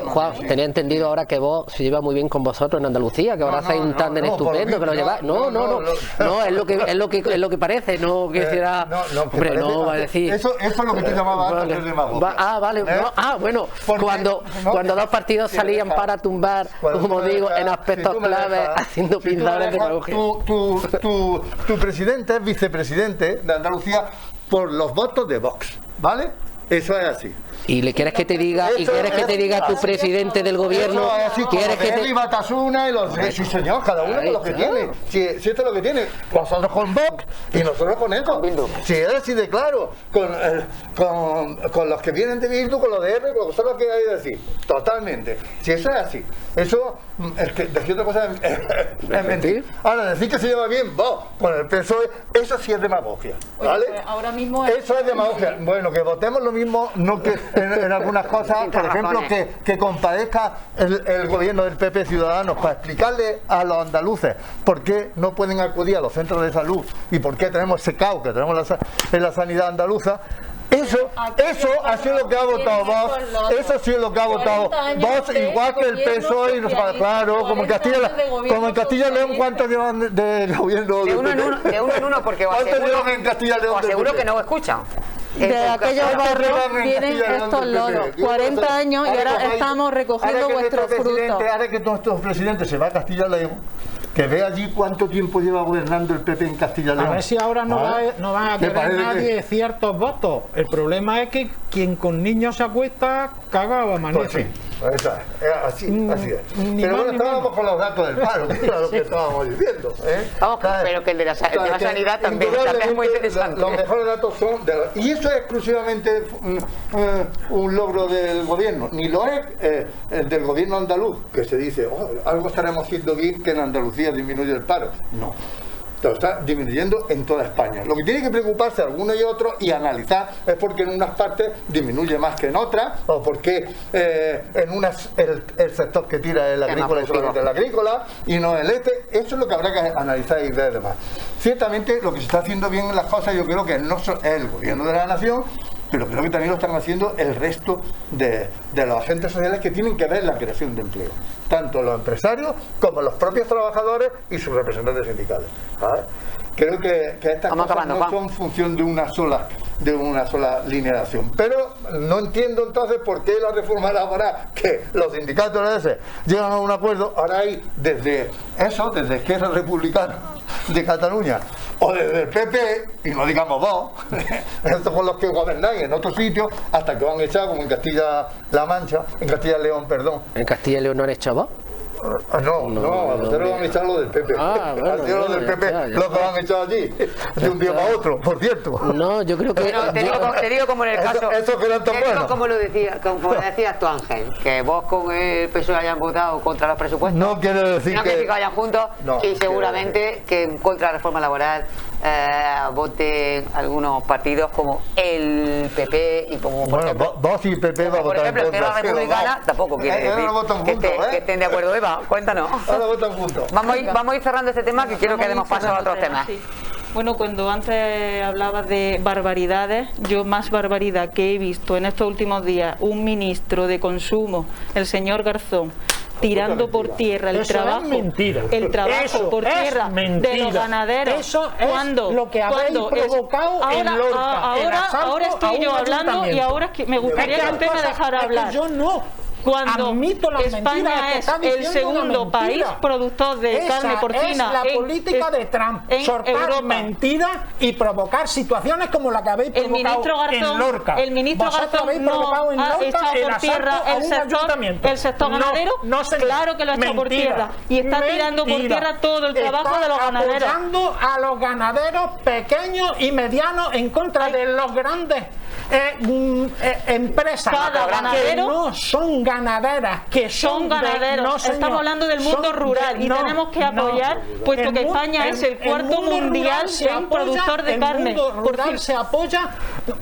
Juan, tenía entendido ahora que vos se lleva muy bien con vosotros en Andalucía, que ahora hacéis un tándem estupendo, que lo lleváis. No, es lo que parece, no quisiera. Hombre, no va a decir. Eso es lo que tú llamabas antes de demagogia. Vale. Bueno, cuando dos partidos salían para tumbar, como digo, en aspectos claves, haciendo pintadas de demagogia. Tu presidente es vicepresidente de Andalucía por los votos de Vox, ¿vale? Eso es así. ¿Y le quieres que te diga tu presidente del gobierno? ¿Quieres que te diga Batasuna y los sí, señor, cada uno con lo que tiene? Si esto es lo que tiene, nosotros con Vox y nosotros con eso. Si es así de claro, con los que vienen de Bildu, con los de R, con lo que hay que decir, totalmente. Si eso es así, eso es que decir otra cosa es mentir. Ahora, decir que se lleva bien Vox con el PSOE, eso sí es demagogia, ¿vale? Pues ahora mismo eso es demagogia. Bueno, que votemos lo mismo, no que en algunas cosas, por ejemplo, que compadezca el gobierno del PP Ciudadanos para explicarle a los andaluces por qué no pueden acudir a los centros de salud y por qué tenemos ese caos que tenemos en la sanidad andaluza. Eso ha sido lo que ha votado Vox, eso sí es lo que ha votado Vox, igual que el PSOE, claro, como en Castilla y León, ¿cuántos llevan de gobierno? De uno en uno, porque os aseguro que no lo escuchan. De aquellos barrios vienen estos loros, 40 años y ahora estamos recogiendo vuestros frutos. Ahora que nuestro presidente se va a Castilla y León, que ve allí cuánto tiempo lleva gobernando el PP en Castilla y León. A ver si ahora no van a querer nadie ciertos votos. El problema es que quien con niños se acuesta, caga o amanece. Pues sí, así es. Pero bueno, estábamos con los datos del paro, que era lo que estábamos diciendo. Vamos, pero que el de la sanidad también es muy interesante. Los mejores datos son y eso es exclusivamente un logro del gobierno, ni lo es del gobierno andaluz, que se dice, algo estaremos haciendo bien que en Andalucía disminuye el paro. No. Lo está disminuyendo en toda España. Lo que tiene que preocuparse alguno y otro y analizar es porque en unas partes disminuye más que en otras, o porque en unas el sector que tira es el agrícola y solamente el agrícola y no el Eso es lo que habrá que analizar y ver demás. Ciertamente lo que se está haciendo bien en las cosas, yo creo que no es el gobierno de la nación, pero creo que también lo están haciendo el resto de los agentes sociales que tienen que ver la creación de empleo, tanto los empresarios como los propios trabajadores y sus representantes sindicales, ¿vale? Creo que estas cosas no son función de una sola línea de acción, pero no entiendo entonces por qué la reforma laboral, que los sindicatos llegan a un acuerdo, ahora hay desde Esquerra Republicana de Cataluña o desde el PP, y no digamos vos, estos son los que gobernáis en otros sitios, hasta que lo han echado, como en Castilla-La Mancha, en Castilla y León, perdón. ¿En Castilla y León no han echado vos? No, a ustedes lo van a echar lo del PP. Lo del PP lo que han echado allí, de un día para otro, por cierto. No, yo creo que. Te digo como en el caso. Eso que eran tan buenos. Como decías tú, Ángel, que vos con el PSOE hayan votado contra los presupuestos. No quiere decir que vayan juntos y seguramente que en contra de la reforma laboral voten algunos partidos como el PP y como por ejemplo, Vox y PP va a por votar ejemplo en contra. Esquerra Republicana tampoco quiere decir no votan que, juntos, que estén de acuerdo. Eva, cuéntanos. Ahora votan juntos. Vamos a ir cerrando este tema, que quiero que demos paso a otros temas. Sí. Bueno, cuando antes hablabas de barbaridades, yo más barbaridad que he visto en estos últimos días un ministro de Consumo, el señor Garzón, tirando por tierra el trabajo, Eso por es tierra mentira. de los ganaderos. Eso es lo que habéis provocado en Lorca, el asalto ahora a estoy un yo hablando y ayuntamiento. ahora es que me gustaría que usted me dejara hablar. Yo no. Cuando Admito las mentiras, España que es está el diciendo una segundo país mentira. productor de carne porcina es la en- política de Trump, en soltar Europa. mentiras y provocar situaciones como la que habéis El provocado ministro en Garzón, Lorca. el ministro Vosotros Garzón habéis no provocado en ha Lorca echado el por asalto tierra a un ayuntamiento. el sector ganadero, no, señor. claro que lo ha echado por Mentira. tierra y está tirando por Mentira. tierra todo el trabajo Está de los ganaderos. apoyando a los ganaderos pequeños y medianos en contra de los grandes empresas Cada que ganadero no son ganaderas, que son son ganaderos. no, señor, Estamos hablando del mundo son rural y no, tenemos que apoyar, puesto El que mu- España el- es el cuarto mundo mundial rural se en apoya- productor de carne. El mundo Por rural fin. se apoya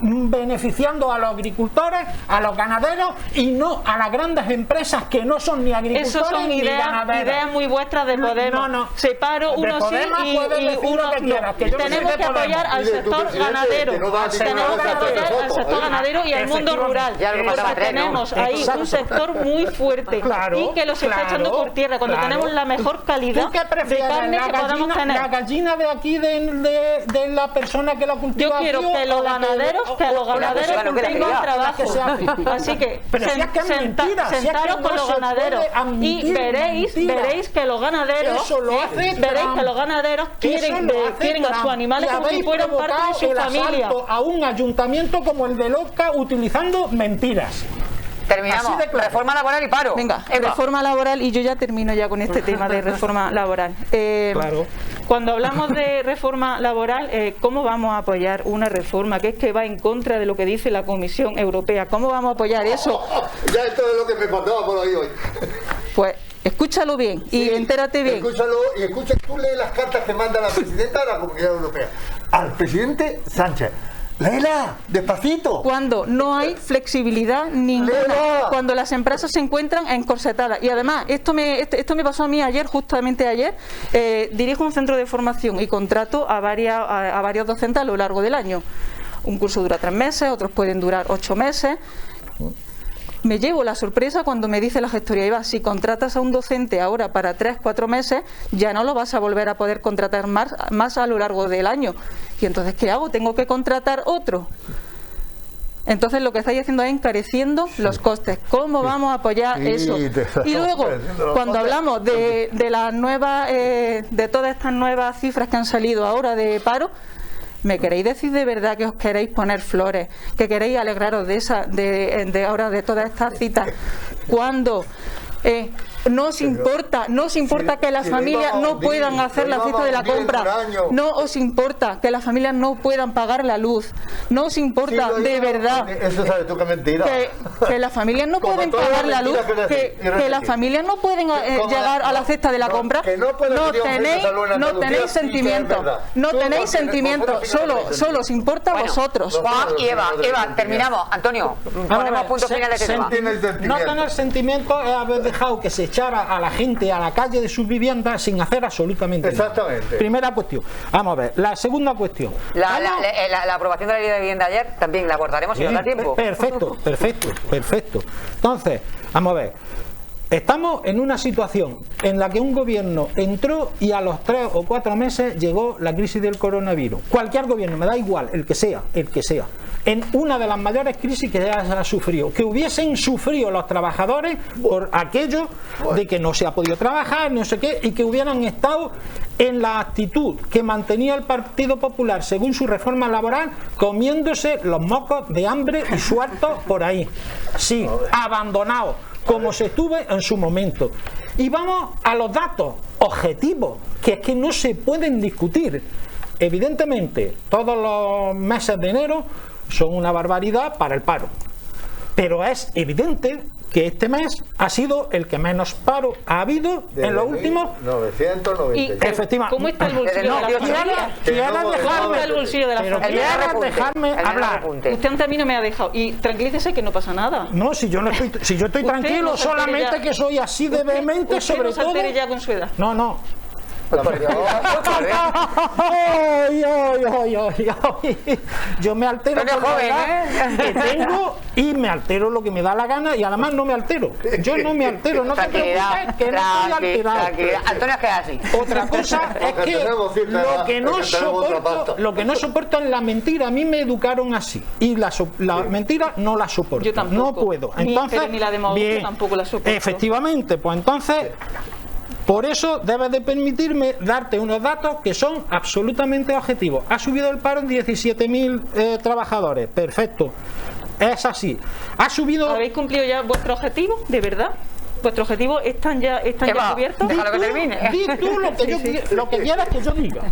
beneficiando a los agricultores, a los ganaderos y no a las grandes empresas que no son ni agricultores Eso son ni ganaderos. ideas muy vuestras de Podemos. No. Separo De uno sí Podemos puedes y decir uno lo que no. quieras, que yo Tenemos soy de que apoyar Podemos. al Y de tu sector presidente, ganadero. que no va a decir Tenemos que nada de apoyar foto, al sector ganadero y al mundo rural. Ya lo que Porque pasaba tres, ¿no? tenemos ahí Exacto. un sector muy fuerte Claro, y que los está claro, echando por tierra cuando claro. tenemos la mejor calidad ¿Tú qué de prefieres, carne la que podamos gallina, tener. la gallina de aquí de la persona que la cultiva? Yo quiero aquí, que los o la ganaderos claro, que la tengan cría. trabajo. Que se hace. Así que Pero si es que es mentira, si es que sentaros no con los se ganaderos puede admitir y veréis mentira. que los ganaderos Eso lo hace veréis Trump. que los ganaderos quieren, Eso lo hace quieren a sus Trump. animales Y como si habéis fueran parte de provocado su el familia. asalto a un ayuntamiento como el de Lorca utilizando mentiras. Terminamos. Así de claro. Reforma laboral y paro. Venga, Eva. reforma laboral, y yo ya termino ya con este tema de reforma laboral. Claro. Cuando hablamos de reforma laboral, ¿cómo vamos a apoyar una reforma que es que va en contra de lo que dice la Comisión Europea? ¿Cómo vamos a apoyar eso? Ya esto es lo que me faltaba por ahí hoy. Pues escúchalo bien y entérate bien. Escúchalo y escucha, tú lees las cartas que manda la presidenta de la Comunidad Europea al presidente Sánchez. Léela, despacito. Cuando no hay flexibilidad ninguna, Léela. cuando las empresas se encuentran encorsetadas. Y además, esto me pasó a mí ayer, justamente ayer. Dirijo un centro de formación y contrato a varios docentes a lo largo del año. Un curso dura 3 meses, otros pueden durar 8 meses. Me llevo la sorpresa cuando me dice la gestoría: Eva, si contratas a un docente ahora para 3, 4 meses, ya no lo vas a volver a poder contratar más a lo largo del año. Y entonces, ¿qué hago? ¿Tengo que contratar otro? Entonces lo que estáis haciendo es encareciendo los costes. ¿Cómo vamos a apoyar Sí, eso? te estamos Y luego, encareciendo los cuando costes. hablamos de las nuevas, de todas estas nuevas cifras que han salido ahora de paro, ¿me queréis decir de verdad que os queréis poner flores, que queréis alegraros de ahora de todas estas citas, cuando no os importa que las si lo familias íbamos a no hundir, puedan hacer lo la cesta de la íbamos a hundir en compra? un año. No os importa que las familias no puedan pagar la luz. No os importa de verdad Eso sabes tú que es mentira. que las familias no Como pueden todas las pagar la luz, mentiras que decís, y que las repetir. familias no pueden Como llegar a la no, cesta de la no, compra. que no pueden pedir un tenéis, salud en no Andalucía, tenéis sí que es sentimiento, verdad. no Tú tenéis no tienes- sentimiento, vosotros sí que tenéis solo os importa a Bueno, vosotros. Juan y Eva, Nosotros Eva, no terminamos. Antonio, Vamos a ponemos ver, punto final de este tema. Tiene el No sentimiento. tener sentimiento es haber dejado que se echara a la gente a la calle de sus viviendas sin hacer absolutamente nada. Exactamente. Primera cuestión. Vamos a ver. La segunda cuestión. La aprobación de la ley de vivienda ayer también la abordaremos si nos da tiempo. Perfecto. Entonces, vamos a ver. Estamos en una situación en la que un gobierno entró y a los 3 o 4 meses llegó la crisis del coronavirus. Cualquier gobierno, me da igual, el que sea, en una de las mayores crisis que ya se ha sufrido, que hubiesen sufrido los trabajadores por aquello de que no se ha podido trabajar, no sé qué, y que hubieran estado en la actitud que mantenía el Partido Popular según su reforma laboral, comiéndose los mocos de hambre y sueltos por ahí. Sí, abandonados, como se estuvo en su momento. Y vamos a los datos objetivos, que es que no se pueden discutir. Evidentemente, todos los meses de enero son una barbaridad para el paro. pero es evidente que este mes ha sido el que menos paro ha habido en los últimos 990. efectivamente. ¿Cómo está el bolsillo de la familia? ¿Cómo está el bolsillo de la familia? Dejarme hablar. Usted antes a mí no me ha dejado. Y tranquilícese que no pasa nada. No, si yo estoy Usted tranquilo, no se altere solamente ya. que soy así de vehemente, Usted sobre no se altere todo. ya con su edad. No. Pues por Dios, Ay, yo me altero Pero por la joven, edad que tengo y me altero lo que me da la gana y además no me altero. Yo no me altero, no te preocupes, que no estoy alterado. tranquilidad. Antonio es que es así. Otra cosa es Porque que tenemos cierta edad, lo que no soporto es la mentira. A mí me educaron así y la mentira no la soporto. Yo tampoco. No puedo. Entonces, Pero ni la demagogia tampoco la soporto. Efectivamente, pues entonces, por eso debes de permitirme darte unos datos que son absolutamente objetivos. Ha subido el paro en 17.000 trabajadores. Perfecto. Es así. Ha subido... ¿Habéis cumplido ya vuestro objetivo? ¿De verdad? ¿Vuestro objetivo están ya cubiertos? Déjalo que termine. Di tú lo que, lo que quieras que yo diga.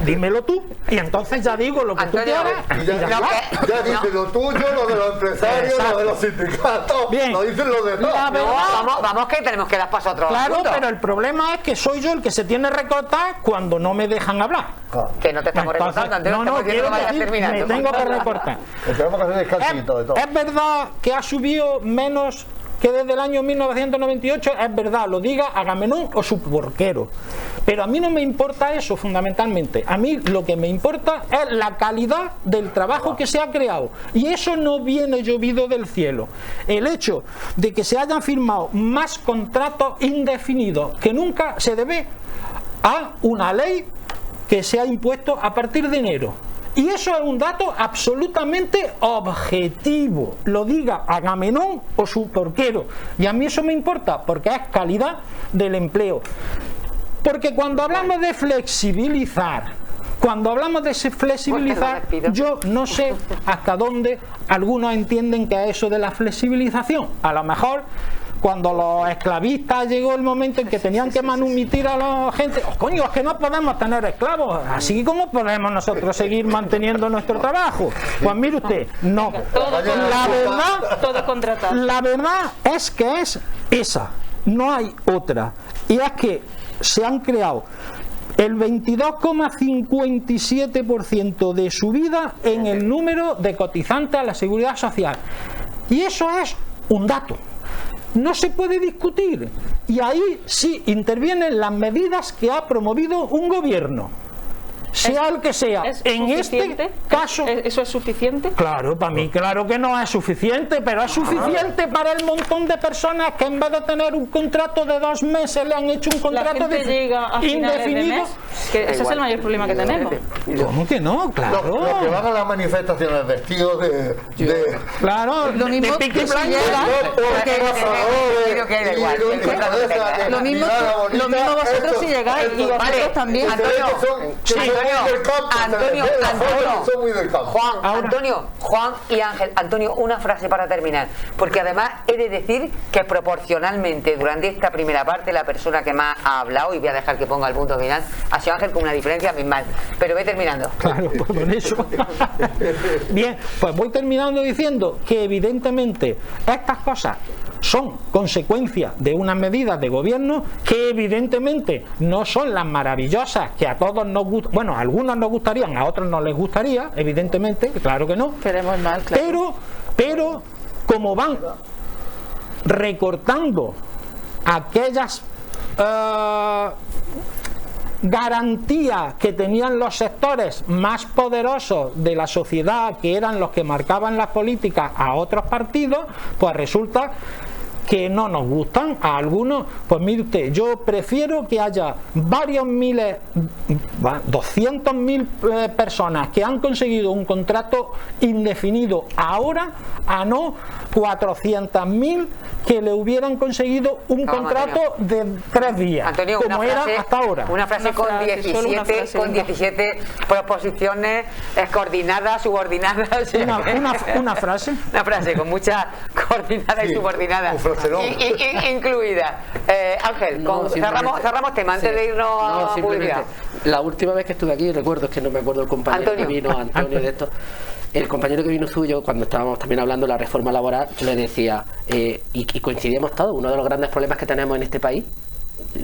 Dímelo tú y entonces ya digo lo que Antonio, tú quieras. Ya, ya dice lo tuyo, lo de los empresarios, lo de los sindicatos, Bien. lo dicen los demás. La verdad- Vamos que tenemos que dar paso a otro Claro, asunto. pero el problema es que soy yo el que se tiene que recortar cuando no me dejan hablar. Que no te estamos Entonces, recortando, Antonio, no, estamos diciendo quiero que vayas decir, terminando. me tengo que recortar. Tenemos que hacer descansito de todo. Es verdad que ha subido menos que desde el año 1998, es verdad, lo diga Agamenón o su porquero. Pero a mí no me importa eso fundamentalmente. A mí lo que me importa es la calidad del trabajo que se ha creado. Y eso no viene llovido del cielo. El hecho de que se hayan firmado más contratos indefinidos que nunca se debe a una ley que se ha impuesto a partir de enero. Y eso es un dato absolutamente objetivo, lo diga Agamenón o su porquero. Y a mí eso me importa, porque es calidad del empleo. Porque cuando hablamos de flexibilizar, yo no sé hasta dónde algunos entienden que es eso de la flexibilización. A lo mejor cuando los esclavistas llegó el momento en que tenían que manumitir a la gente, coño, es que no podemos tener esclavos, así como podemos nosotros seguir manteniendo nuestro trabajo. Pues mire usted, no. Todo contratado. La verdad es que es esa, no hay otra. Y es que se han creado el 22,57% de subida en el número de cotizantes a la Seguridad Social. Y eso es un dato. No se puede discutir. Y ahí sí intervienen las medidas que ha promovido un gobierno, sea el que sea. En este caso, ¿eso es suficiente? claro, para mí claro que no es suficiente, pero es suficiente para el montón de personas que en vez de tener un contrato de 2 meses le han hecho un contrato La gente llega a finales de indefinido. mes, que ese es el mayor problema que tenemos. ¿Cómo que no? Claro. Los que van a las manifestaciones vestidos de Claro, Lo mismo de pique que si blanco. llega- Lo mismo vosotros si llegáis, y vosotros también. Juan y Ángel. Antonio, una frase para terminar, porque además he de decir que proporcionalmente durante esta primera parte la persona que más ha hablado, y voy a dejar que ponga el punto final, ha sido Ángel, con una diferencia abismal, pero voy terminando. Claro, pues por eso. Bien, pues voy terminando diciendo que evidentemente estas cosas son consecuencia de unas medidas de gobierno que evidentemente no son las maravillosas que a todos nos gustan, bueno, a algunos nos gustarían, a otros no les gustaría, evidentemente, claro que no, Queremos mal, claro. pero como van recortando aquellas garantías que tenían los sectores más poderosos de la sociedad, que eran los que marcaban las políticas a otros partidos, pues resulta que no nos gustan a algunos. Pues mire usted, yo prefiero que haya varios miles, 200.000 personas que han conseguido un contrato indefinido ahora, a no 400.000 que le hubieran conseguido un contrato de 3 días, Antonio, como era hasta ahora. Una frase con 17 proposiciones coordinadas, subordinadas. Una frase. Una frase con muchas coordinadas y subordinadas incluidas. Ángel, cerramos tema antes de irnos a publicidad. La última vez que estuve aquí, recuerdo, es que no me acuerdo el compañero Antonio. que vino, Antonio de esto. el compañero que vino suyo, cuando estábamos también hablando de la reforma laboral, yo le decía, y coincidíamos todos, uno de los grandes problemas que tenemos en este país,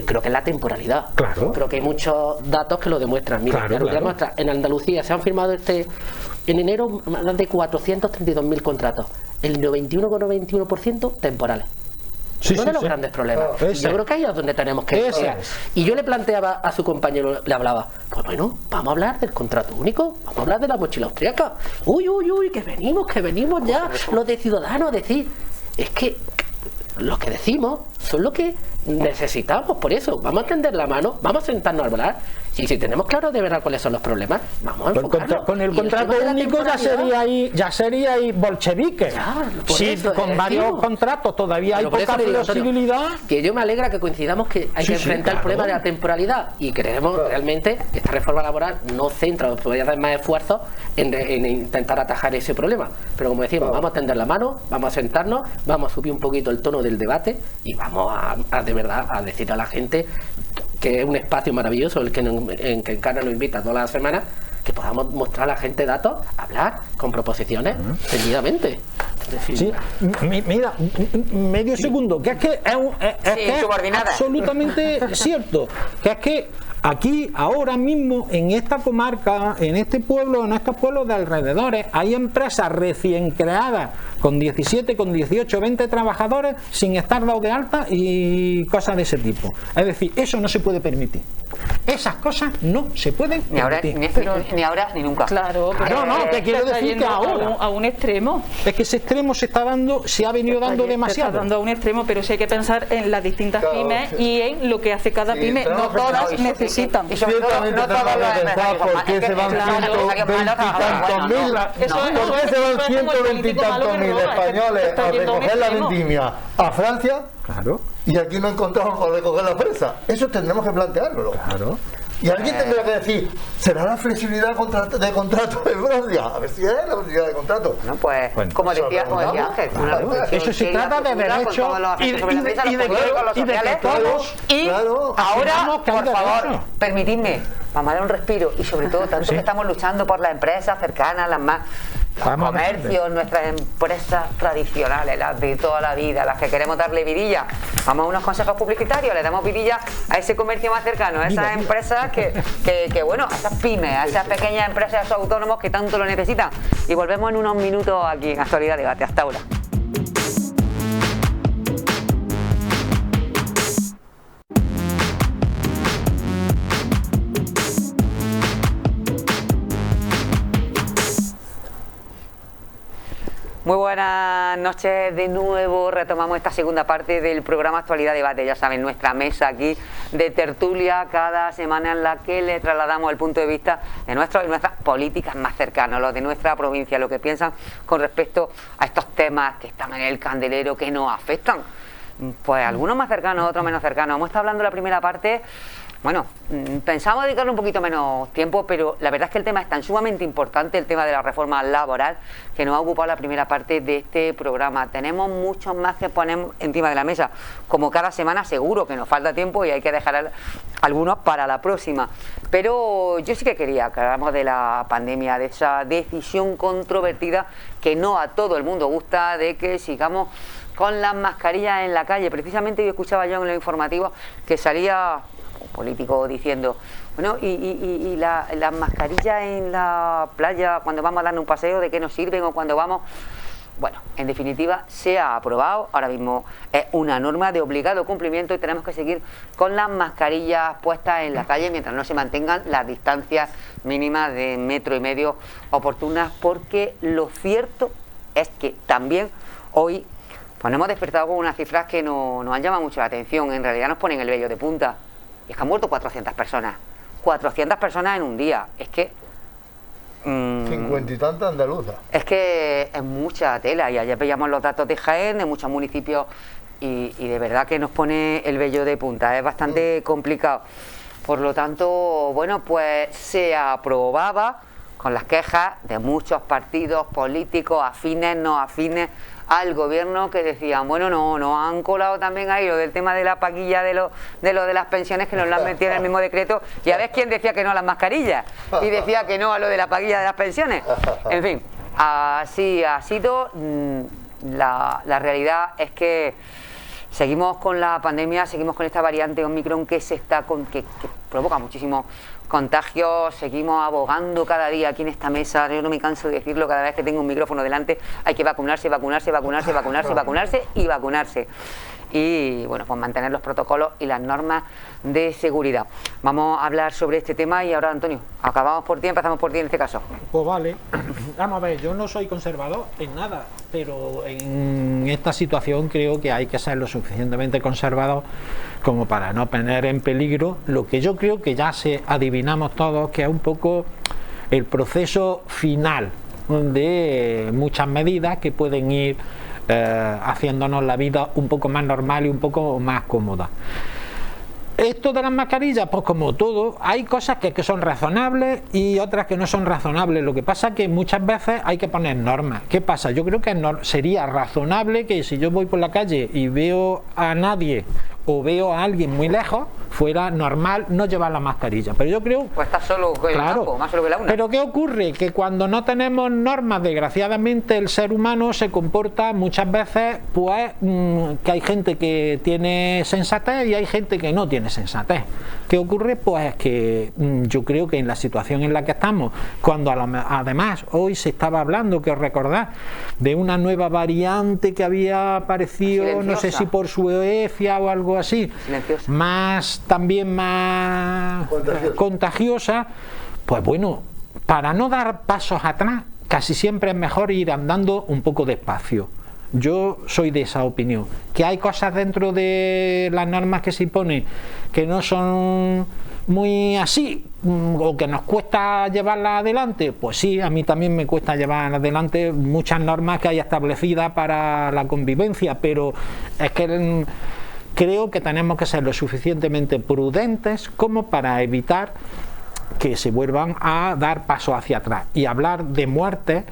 creo que es la temporalidad. Claro. Creo que hay muchos datos que lo demuestran. Mira, Claro, claro. demuestra, en Andalucía se han firmado en enero más de 432.000 contratos, el 91,91% temporales. Sí, Uno sí, de los sí. grandes problemas. Ese Y yo creo que ahí es donde tenemos que Ese ir. es. Y yo le planteaba a su compañero, le hablaba, pues bueno, vamos a hablar del contrato único, vamos a hablar de la mochila austríaca. Uy, que venimos ya los de Ciudadanos a decir, es que los que decimos son lo que necesitamos, por eso vamos a tender la mano, vamos a sentarnos a hablar, y si tenemos claro de verdad cuáles son los problemas, vamos a enfocarnos. Con el Y contrato tema de la único ya sería ahí bolchevique. Ya, por Sí, eso, con varios decimos. contratos todavía hay Pero por poca eso le digo, Antonio, flexibilidad. que yo me alegra que coincidamos que hay Sí, que sí, enfrentar el claro. problema de la temporalidad y creemos realmente que esta reforma laboral no centra, podría hacer más esfuerzos en intentar atajar ese problema. Pero como decimos, vamos a tender la mano, vamos a sentarnos, vamos a subir un poquito el tono del debate y vamos a de verdad a decir a la gente que es un espacio maravilloso el que en que Encarna nos invita todas las semanas, que podamos mostrar a la gente datos, hablar con proposiciones seguidamente. Sí, mira, medio segundo, que es que es Sí, que es subordinada. absolutamente cierto, que es que aquí, ahora mismo, en esta comarca, en este pueblo, en estos pueblos de alrededores, hay empresas recién creadas con 17, con 18, 20 trabajadores sin estar dados de alta y cosas de ese tipo. Es decir, eso no se puede permitir. Esas cosas no se pueden Ni ahora, permitir. ni ahora ni nunca. Claro, Claro, no, te quiero está decir que yendo ahora. a un extremo. Es que ese extremo se ha venido dando Se demasiado. está dando a un extremo, pero sí hay que pensar en las distintas Claro, pymes sí. y en lo que hace cada Sí, pyme. tenemos No que todas pensar- necesitan. Y sobre todo, Ciertamente no tenemos todos los que pensar empresarios por son qué malos. se van Es que los empresarios malos trabajan, 120 y tantos bueno, mil, no. ¿por Eso qué es se van como el 120 y político malo tantos que mil roba, es que españoles está a yendo a un recoger la extremo. vendimia a Francia Claro, y aquí no encontramos para recoger la fresa? Eso tendremos que planteárnoslo. claro. Y alguien tendrá que decir, ¿será la flexibilidad de contrato de Francia? A ver si es la flexibilidad de contrato. No, pues, Bueno, como decía ¿vamos? Ángel, una Claro, reflexión eso se seria, trata de profunda, con derechos todos los y aspectos sobre la mesa, de los que políticos, los y de que sociales, todos, y claro, ahora, asumamos que hay por favor, derechos. permitidme, vamos a dar un respiro y sobre todo tanto Sí. que estamos luchando por las empresas cercanas, las más los Vamos a comercios, nuestras empresas tradicionales, las de toda la vida, las que queremos darle vidilla. Vamos a unos consejos publicitarios, le damos vidilla a ese comercio más cercano, a esas Mira. empresas que bueno, a esas pymes, a esas pequeñas empresas, a esos autónomos que tanto lo necesitan. Y volvemos en unos minutos aquí en Actualidad Debate. Hasta ahora. Muy buenas noches de nuevo. Retomamos esta segunda parte del programa Actualidad Debate. Ya saben, nuestra mesa aquí de tertulia cada semana en la que le trasladamos el punto de vista de nuestros y nuestras políticas más cercanos, los de nuestra provincia, lo que piensan con respecto a estos temas que están en el candelero, que nos afectan. Pues algunos más cercanos, otros menos cercanos. Hemos estado hablando en la primera parte. Bueno, pensamos dedicarle un poquito menos tiempo, pero la verdad es que el tema es tan sumamente importante, el tema de la reforma laboral, que nos ha ocupado la primera parte de este programa. Tenemos muchos más que poner encima de la mesa. Como cada semana, seguro que nos falta tiempo y hay que dejar algunos para la próxima. Pero yo sí que quería que habláramos de la pandemia, de esa decisión controvertida que no a todo el mundo gusta, de que sigamos con las mascarillas en la calle. Precisamente yo escuchaba yo en los informativos que salía un político diciendo, bueno, y las mascarillas en la playa cuando vamos a darnos un paseo, ¿de qué nos sirven? O cuando vamos... Bueno, en definitiva, se ha aprobado, ahora mismo es una norma de obligado cumplimiento y tenemos que seguir con las mascarillas puestas en la calle mientras no se mantengan las distancias mínimas de 1,5 metros oportunas, porque lo cierto es que también hoy pues nos hemos despertado con unas cifras que nos han llamado mucho la atención. En realidad nos ponen el vello de punta. Y es que han muerto 400 personas. 400 personas en un día. Es que... 50 y tantas andaluzas. Es que es mucha tela. Y ayer veíamos los datos de Jaén, de muchos municipios, y de verdad que nos pone el vello de punta. Es bastante complicado. Por lo tanto, bueno, pues se aprobaba con las quejas de muchos partidos políticos, afines, no afines, al gobierno, que decían, bueno, no han colado también ahí lo del tema de la paquilla de lo de las pensiones, que nos lo han metido en el mismo decreto. Y a ver quién decía que no a las mascarillas y decía que no a lo de la paquilla de las pensiones. En fin, Así ha sido. La realidad es que seguimos con la pandemia, seguimos con esta variante Omicron que provoca muchísimos contagios, seguimos abogando cada día aquí en esta mesa, yo no me canso de decirlo cada vez que tengo un micrófono delante, hay que vacunarse y vacunarse. Y bueno, pues mantener los protocolos y las normas de seguridad. Vamos a hablar sobre este tema y ahora, Antonio, acabamos por ti, empezamos por ti en este caso. Pues vale, vamos a ver, yo no soy conservador en nada, pero en esta situación creo que hay que ser lo suficientemente conservador como para no poner en peligro lo que yo creo que ya adivinamos todos, que es un poco el proceso final de muchas medidas que pueden ir haciéndonos la vida un poco más normal y un poco más cómoda. Esto de las mascarillas, pues como todo, hay cosas que son razonables y otras que no son razonables. Lo que pasa es que muchas veces hay que poner normas. ¿Qué pasa? Yo creo que sería razonable que si yo voy por la calle y veo a nadie o veo a alguien muy lejos, fuera normal no llevar la mascarilla. Pero yo creo... Pues está solo con el campo, más solo que la una. Pero ¿qué ocurre? Que cuando no tenemos normas, desgraciadamente el ser humano se comporta muchas veces, pues, que hay gente que tiene sensatez y hay gente que no tiene sensatez. ¿Qué ocurre? Pues que yo creo que en la situación en la que estamos, cuando además hoy se estaba hablando, que os recordad, de una nueva variante que había aparecido, silenciosa, no sé si por Suecia o algo así, silenciosa, también más contagiosa, pues bueno, para no dar pasos atrás, casi siempre es mejor ir andando un poco despacio. Yo soy de esa opinión, que hay cosas dentro de las normas que se imponen que no son muy así, o que nos cuesta llevarlas adelante. Pues sí, a mí también me cuesta llevar adelante muchas normas que hay establecidas para la convivencia, pero es que creo que tenemos que ser lo suficientemente prudentes como para evitar que se vuelvan a dar pasos hacia atrás. Y hablar de muertes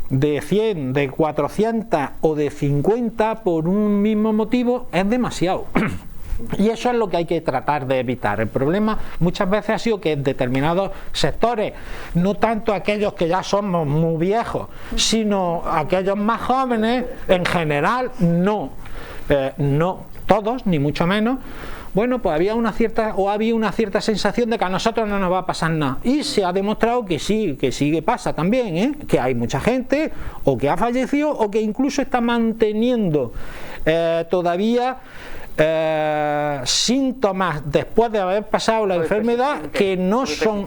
de 100, de 400 o de 50 por un mismo motivo es demasiado. Y eso es lo que hay que tratar de evitar. El problema muchas veces ha sido que en determinados sectores, no tanto aquellos que ya somos muy viejos, sino aquellos más jóvenes, en general no todos, ni mucho menos, bueno, pues había una cierta sensación de que a nosotros no nos va a pasar nada. Y se ha demostrado que sí que pasa también, que hay mucha gente o que ha fallecido o que incluso está manteniendo todavía síntomas después de haber pasado la enfermedad que no son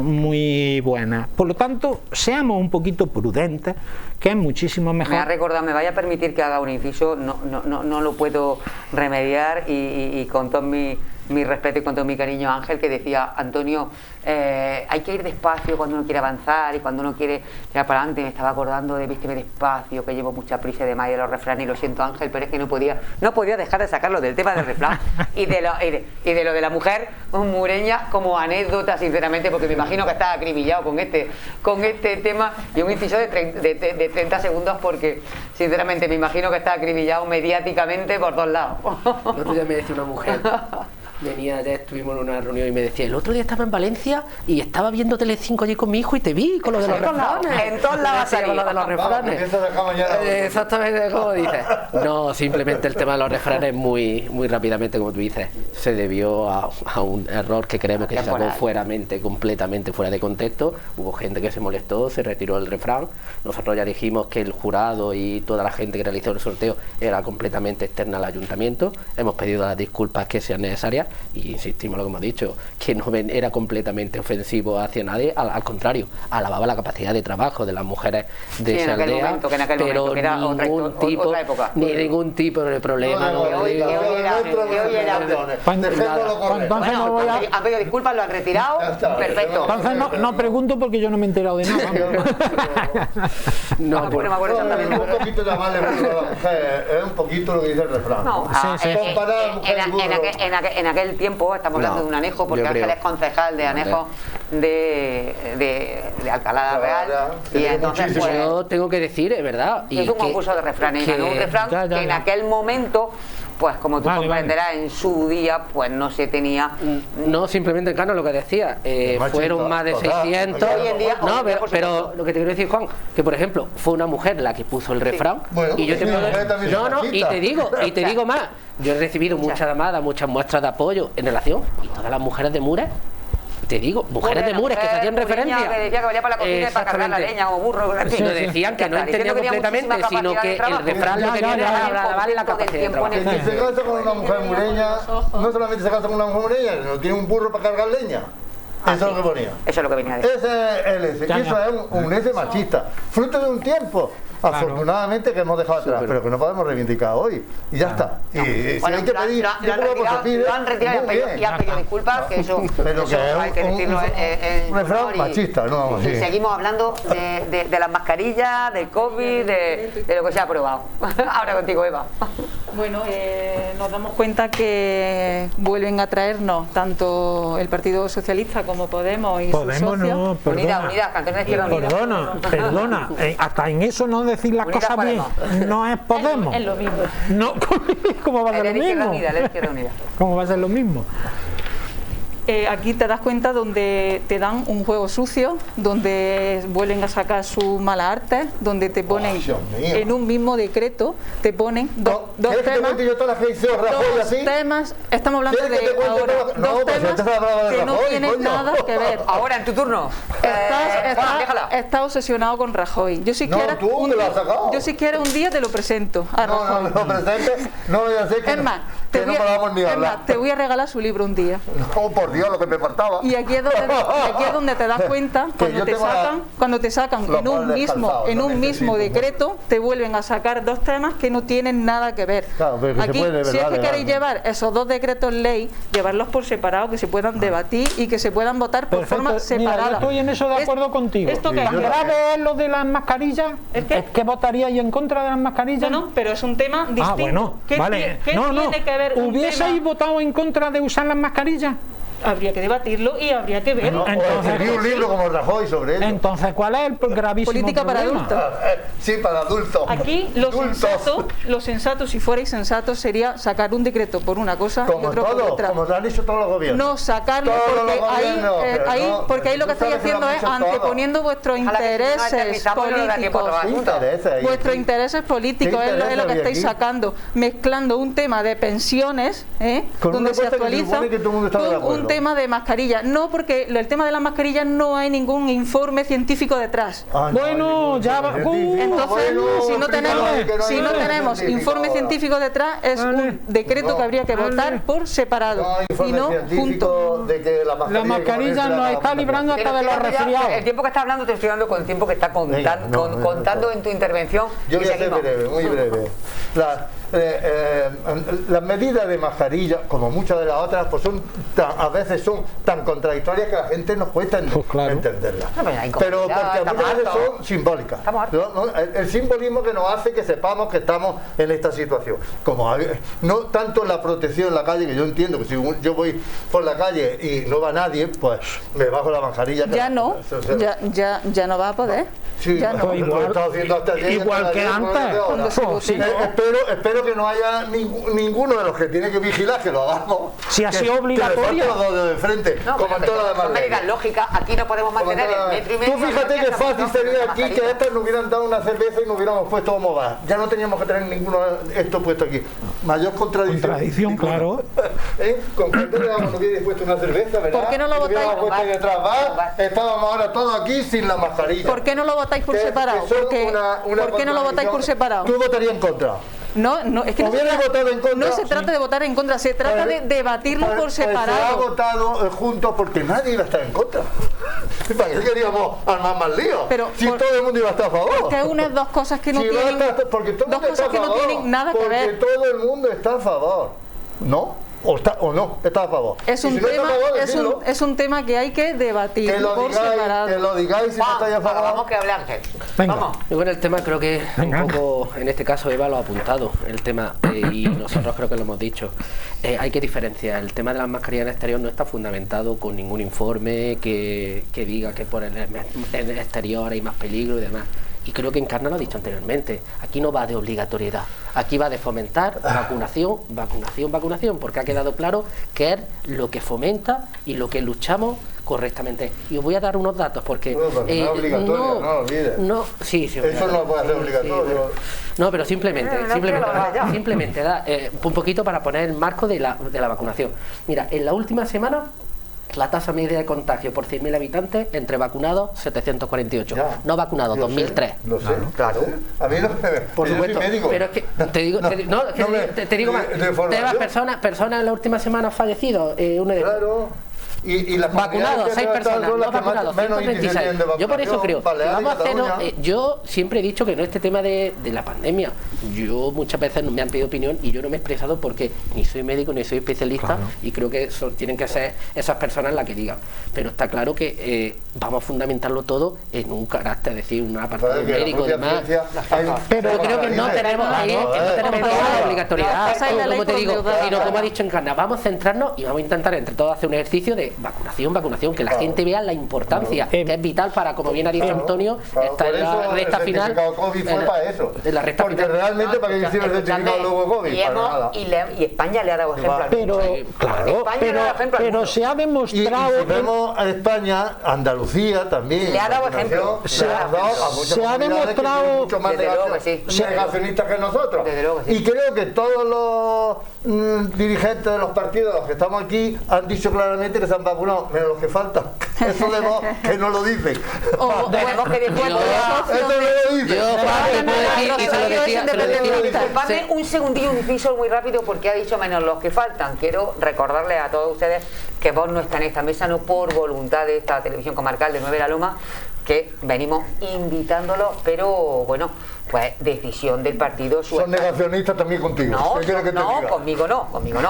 muy buenas. Por lo tanto, seamos un poquito prudentes, que es muchísimo mejor. Me ha recordado, me vaya a permitir que haga un inciso, no lo puedo remediar y con todo mi respeto y con todo mi cariño a Ángel, que decía, Antonio, hay que ir despacio cuando uno quiere avanzar y cuando uno quiere tirar para adelante. Me estaba acordando de vísteme despacio, que llevo mucha prisa de de los refranes, y lo siento, Ángel, pero es que no podía dejar de sacarlo del tema del refrán y de lo de la mujer mureña como anécdota, sinceramente, porque me imagino que está acribillado con este tema. Y un inciso de 30 segundos, porque sinceramente me imagino que está acribillado mediáticamente por todos lados. El otro día me decía una mujer, estuvimos en una reunión y me decía, el otro día estaba en Valencia y estaba viendo Telecinco allí con mi hijo y te vi con lo de los refranes. En todos lados con lo de los refranes. Exactamente como dices. No, simplemente el tema de los refranes muy rápidamente, como tú dices, se debió a un error que creemos que se sacó completamente fuera de contexto. Hubo gente que se molestó, se retiró el refrán. Nosotros ya dijimos que el jurado y toda la gente que realizó el sorteo era completamente externa al ayuntamiento. Hemos pedido las disculpas que sean necesarias y insistimos en lo que hemos dicho, que no era completamente ofensivo hacia nadie, al contrario, alababa la capacidad de trabajo de las mujeres de esa aldea, pero ningún tipo de problema. Han pedido disculpas, lo han retirado, perfecto. Entonces no pregunto porque yo no me he enterado de nada. No me acuerdo exactamente. Un poquito llamarle burro a la mujer, es un poquito lo que dice el refrán. En aquel tiempo, estamos hablando de un anejo, porque Ángel es concejal de anejo de Alcalá Real, y entonces pues, yo tengo que decir, es verdad, es un concurso de refranes, y ganó un refrán que en aquel momento pues como tú comprenderás, en su día pues no se tenía. No, simplemente, Encarna, lo que decía, fueron más de 600. Hoy en día, no, por pero lo que te quiero decir, Juan, que por ejemplo, fue una mujer la que puso el refrán. Bueno, y yo te sí, puedo. No, y te digo más. Yo he recibido muchas llamadas, muchas muestras de apoyo en relación, y todas las mujeres de Mures. Te digo, mujeres de Mures que se hacían referencia. Que decía que valía para la cocina y para cargar la leña como burro. En fin. Nos decían que no entendían completamente, sino que el refrán lo que viene es hablar de la capacidad de trabajo. Que se casa con una mujer mureña, no solamente se casa con una mujer mureña, sino tiene un burro para cargar leña. Eso es lo que ponía. Eso es lo que venía a decir. Ese es el ese. Y eso es un ese machista. Fruto de un tiempo. Afortunadamente que hemos dejado atrás, pero que no podemos reivindicar hoy. Y ya está. Y si Bueno, hay que pedir, lo han retirado y han pedido disculpas, que eso, pero eso hay que decirlo un refrán machista, ¿no? Y seguimos hablando de las mascarillas, del COVID, de lo que se ha aprobado. Ahora contigo, Eva. Bueno, nos damos cuenta que vuelven a traernos tanto el Partido Socialista como Podemos y sus socios. No, perdona. Unidad, Canción de Izquierda Unida. Perdona, hasta en eso no decir las Unidas cosas bien. Podemos. No es Podemos. Es lo mismo. No, ¿cómo va a ser lo mismo? La Izquierda Unida. ¿Cómo va a ser lo mismo? Aquí te das cuenta donde te dan un juego sucio, donde vuelven a sacar su mala arte, donde te ponen en un mismo decreto, te ponen dos temas. Estamos hablando de ahora, dos temas que no tienen nada que ver. Ahora, en tu turno. Estás obsesionado con Rajoy. Yo si quiera un día te lo presento a Rajoy. No, presente, no voy a hacer que no podamos ni hablar. Te voy a regalar su libro un día. No, por Dios, lo que me faltaba. Y aquí es donde te das cuenta, cuando te sacan en un mismo decreto, te vuelven a sacar dos temas que no tienen nada que ver. Claro, pero aquí, si es que queréis llevar esos dos decretos ley, llevarlos por separado, que se puedan debatir y que se puedan votar por forma separada. Mira, yo estoy en eso de acuerdo contigo. ¿Esto qué? ¿Grave es lo de las mascarillas? ¿Es qué? ¿Es que votaría yo en contra de las mascarillas? No, pero es un tema distinto. Ah, bueno, vale. ¿Qué tiene que ver un ¿Hubieseis tema? votado en contra de usar las mascarillas? Habría que debatirlo y habría que ver. O escribí un libro como Rajoy sobre ello. Entonces, ¿cuál es el gravísimo Política para problema? adultos. Sí, para adultos. Aquí lo sensato, si fuerais sensatos, sería sacar un decreto por una cosa y otro por otra. Como lo han hecho todos los gobiernos. No sacarlo, porque ahí lo que estáis haciendo es anteponiendo vuestros intereses políticos. Vuestros intereses políticos es lo que estáis sacando, mezclando un tema de pensiones, donde se actualiza, con un tema de mascarilla. No, porque el tema de las mascarillas no hay ningún informe científico detrás. Bueno, ya va. Entonces, si no tenemos informe científico detrás, es un decreto que habría que votar por separado y no junto. De que la mascarilla nos está librando hasta de los resfriados. El tiempo que está hablando te estoy dando con el tiempo que está contando en tu intervención. Yo voy a ser breve, muy breve. Las medidas de mascarilla, como muchas de las otras, pues a veces son tan contradictorias que a la gente nos cuesta entenderlas. Pero porque muchas veces son simbólicas. El simbolismo que nos hace que sepamos que estamos en esta situación. Como no tanto la protección en la calle, que yo entiendo que si yo voy por la calle y no va nadie, pues me bajo la mascarilla. Ya no va a poder. Sí, ya no. Igual que antes. Espero que no haya ninguno de los que tiene que vigilar que lo hagamos. Si ha sido obligatorio. De frente, como en todas las demás. Son medidas lógicas. Aquí no podemos mantener el metro y medio. Tú fíjate que fácil sería aquí que estas nos hubieran dado una cerveza y nos hubiéramos puesto como va. Ya no teníamos que tener ninguno de estos puesto aquí. Mayor contradicción. Claro. Con que no hubiéramos puesto una cerveza, ¿verdad? ¿Por qué no lo votáis? Estábamos ahora todos aquí sin la mascarilla. ¿Por qué no lo votáis por separado? ¿Por qué no lo votáis por separado? Tú votarías en contra. No, es que no se trata de votar en contra, se trata de debatirlo por separado. Se ha votado juntos porque nadie iba a estar en contra. ¿Para qué queríamos armar más lío? Si todo el mundo iba a estar a favor. Porque unas dos cosas que no tienen nada que ver. Porque todo el mundo está a favor. ¿No? O no, está a favor. Es un tema que hay que debatir por separado. Que lo digáis si no estáis a favor. Vamos que hable Ángel. Vamos. Y bueno, el tema creo que un poco, en este caso Eva lo ha apuntado, el tema, y nosotros creo que lo hemos dicho. Hay que diferenciar, el tema de las mascarillas en exterior no está fundamentado con ningún informe que diga que por el exterior hay más peligro y demás. y creo que Encarna lo ha dicho anteriormente, aquí no va de obligatoriedad, aquí va de fomentar vacunación, porque ha quedado claro que es lo que fomenta y lo que luchamos correctamente. Y os voy a dar unos datos porque no es obligatorio, no olvides. Sí, eso no puede ser obligatorio. No, pero simplemente da un poquito para poner el marco de la vacunación. Mira, en la última semana la tasa media de contagio por 100.000 habitantes entre vacunados 748, no vacunados 2003. Lo sé, claro. A mí no me... Por supuesto, pero es que te digo más, personas en la última semana han fallecido, claro. Y las vacunados, 6 personas, no vacunados, 136. Yo por eso creo, vamos a hacernos, yo siempre he dicho que no este tema de la pandemia, yo muchas veces me han pedido opinión y yo no me he expresado porque ni soy médico ni soy especialista, y creo que tienen que ser esas personas las que digan, pero está claro que vamos a fundamentarlo todo en un carácter, es decir, un apartado médico y demás, pero creo que no tenemos ahí, la obligatoriedad, como te digo, sino como ha dicho Encarna, vamos a centrarnos y vamos a intentar entre todos hacer un ejercicio de vacunación, que la gente vea la importancia, que es vital para, como bien ha dicho Antonio, estar en la recta final. COVID fue para eso. En la recta porque final. Realmente para que hicieron el certificado luego COVID. Y España le ha dado ejemplo. Pero se ha demostrado. Y si vemos a España, Andalucía también. Le ha dado ejemplo. Se ha demostrado mucho más negacionistas que nosotros. Y creo que todos los dirigentes de los partidos, los que estamos aquí, han dicho claramente que se han vacunado, menos los que faltan. Eso de vos, que no lo dicen. Tenemos que decir eso no lo dicen. Disculpadme un segundillo, un piso muy rápido, porque ha dicho menos los que faltan. Quiero recordarles a todos ustedes que Vox no está en esta mesa, no por voluntad de esta televisión comarcal de 9 de la Loma, que venimos invitándolo, pero bueno, pues decisión del partido. Son negacionistas también contigo. No, conmigo no. Conmigo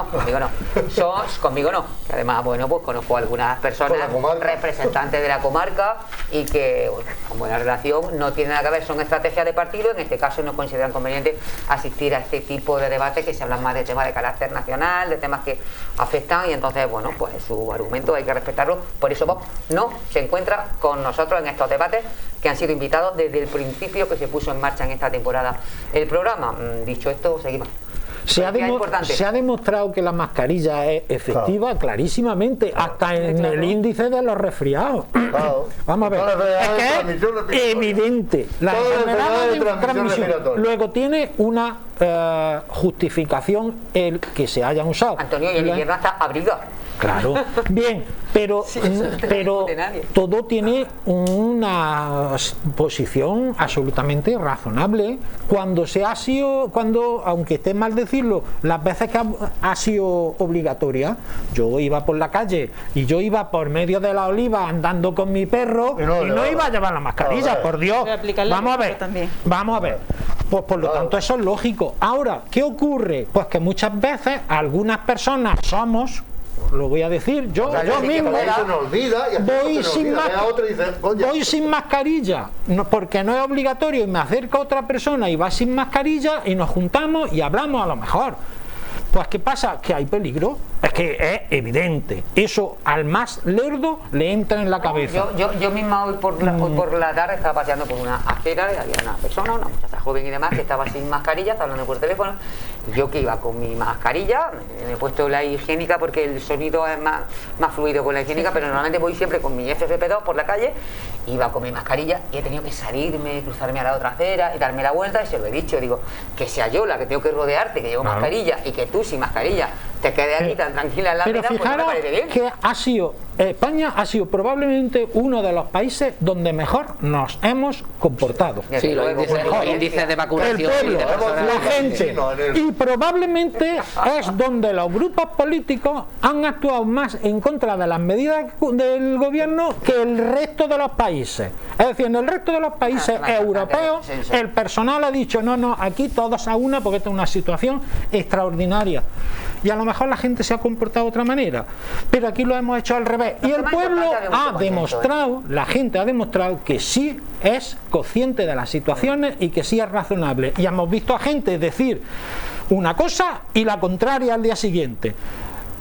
no. Que además, bueno, pues conozco a algunas personas representantes de la comarca y que, bueno, con buena relación, no tienen nada que ver, son estrategias de partido. En este caso no consideran conveniente asistir a este tipo de debates que se hablan más de temas de carácter nacional, de temas que afectan, y entonces, bueno, pues su argumento hay que respetarlo. Por eso Vox no se encuentra con nosotros en estos debates que han sido invitados desde el principio que se puso en marcha en esta temporada el programa. Dicho esto, seguimos. Se ha demostrado que la mascarilla es efectiva clarísimamente, hasta en el índice de los resfriados. Vamos a ver, es que es evidente. La enfermedad de transmisión. Luego tiene una justificación el que se hayan usado. Antonio, y el invierno está abrigado. Claro, bien, pero todo tiene una posición absolutamente razonable. Cuando aunque esté mal decirlo, las veces que ha sido obligatoria, yo iba por la calle y yo iba por medio de la oliva andando con mi perro y no iba a llevar la mascarilla, por Dios. Vamos a ver. Pues por lo tanto eso es lógico. Ahora, ¿qué ocurre? Pues que muchas veces algunas personas lo voy a decir, yo mismo voy sin mascarilla, porque no es obligatorio, y me acerca otra persona y va sin mascarilla y nos juntamos y hablamos a lo mejor. Pues ¿qué pasa? Que hay peligro. Es que es evidente. Eso al más lerdo le entra en la cabeza. Yo misma hoy por la tarde estaba paseando por una acera y había una persona, una muchacha joven y demás, que estaba sin mascarilla, estaba hablando por teléfono. Yo que iba con mi mascarilla, me he puesto la higiénica porque el sonido es más fluido con la higiénica, pero normalmente voy siempre con mi FFP2 por la calle, iba con mi mascarilla y he tenido que salirme, cruzarme a la otra acera y darme la vuelta, y se lo he dicho, digo, que sea yo la que tengo que rodearte, que llevo mascarilla, y que tú sin mascarilla te quedes aquí tan tranquila en la vida, pues no me parece bien. Que España ha sido probablemente uno de los países donde mejor nos hemos comportado. Sí, los índices de vacunación, la gente, y probablemente es donde los grupos políticos han actuado más en contra de las medidas del gobierno que el resto de los países. Es decir, en el resto de los países europeos el personal ha dicho no, aquí todos a una, porque esta es una situación extraordinaria. Y a lo mejor la gente se ha comportado de otra manera, pero aquí lo hemos hecho al revés. Y el pueblo ha demostrado, la gente ha demostrado que sí es consciente de las situaciones y que sí es razonable. Y hemos visto a gente decir una cosa y la contraria al día siguiente.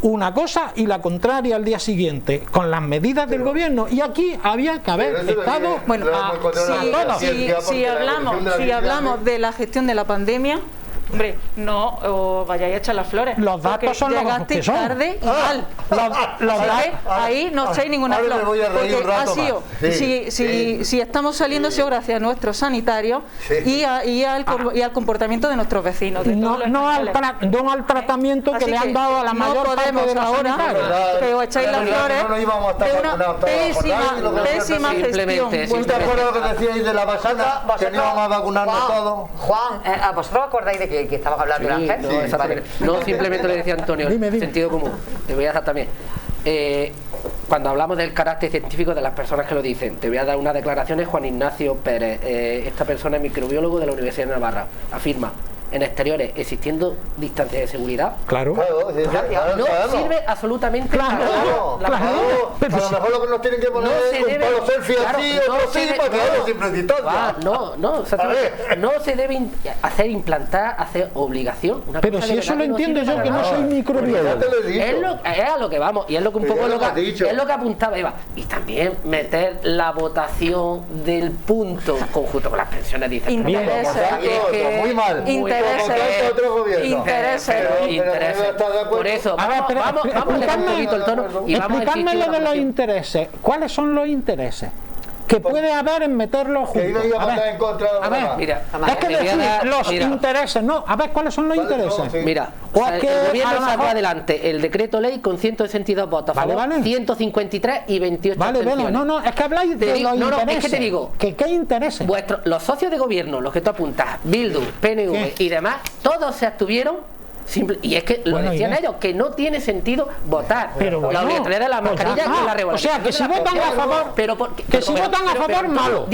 una cosa y la contraria al día siguiente, con las medidas del gobierno, y aquí había que haber estado Bueno, si hablamos de la gestión de la pandemia, hombre, no os vayáis a echar las flores. Los datos porque son los llegaste que son. tarde y mal. Ahí no echáis ninguna ahora flor. me voy a reír Porque un rato ha sido, más. si estamos saliendo, ha sido gracias a nuestros sanitarios y al comportamiento de nuestros vecinos. De todos los no al tratamiento que Así le han dado a la no mayor parte podemos de los ahora sanitarios. que os echáis las flores no íbamos a estar de una vacunados todos, pésima gestión. ¿Tú te acuerdas lo que decíais de la vacuna? Que no íbamos a vacunarnos todos. Juan, ¿vosotros acordáis de que estabas hablando de Ángel? No, exactamente. No, simplemente le decía Antonio, Dime. sentido común. Te voy a dar también. Cuando hablamos del carácter científico de las personas que lo dicen, te voy a dar unas declaraciones. Juan Ignacio Pérez, esta persona es microbiólogo de la Universidad de Navarra, afirma: en exteriores, existiendo distancia de seguridad, Claro. no sirve absolutamente para nada. A lo mejor lo que nos tienen que poner es un palo selfie así, otro así, para que haya siempre distancia. No se debe hacer obligación. Una Pero cosa si de eso verdad lo que entiendo sirve yo, para que no nada. soy microbiólogo. Ya te lo he dicho. Es a lo que vamos, y es lo que un poco Ya lo lo has dicho. es lo que apuntaba Eva. Y también meter la votación del punto conjunto con las pensiones, dice. Intereses. Muy mal. Intereses. Otro gobierno. Intereses. Por eso, vamos a leer un poquito el tono y vamos a Explicarme insistir lo en la de los votación. intereses. ¿Cuáles son los intereses que puede haber en meterlos Que juntos? iba a A votar ver, en contra de los a ver, demás. Mira, es que te voy a decir dar- los mira, intereses, no. A ver, ¿cuáles son los ¿Cuáles son? intereses? Sí. Mira, O es que el a gobierno lo sacó mejor- adelante el decreto ley con 162 votos a Vale, favor, vale. 153 y 28 Vale, abstenciones. no, es que habláis Te de digo- los no, intereses. es que te digo, ¿Qué intereses? los socios de gobierno, los que tú apuntas, Bildu, PNV ¿Qué? y demás, todos se abstuvieron. Y es que lo Bueno, decían Inés. ellos, que no tiene sentido votar. Pero la bueno, obligatoriedad de la pues ya mascarilla está. y la revolución. O sea, que si votan a favor, malo.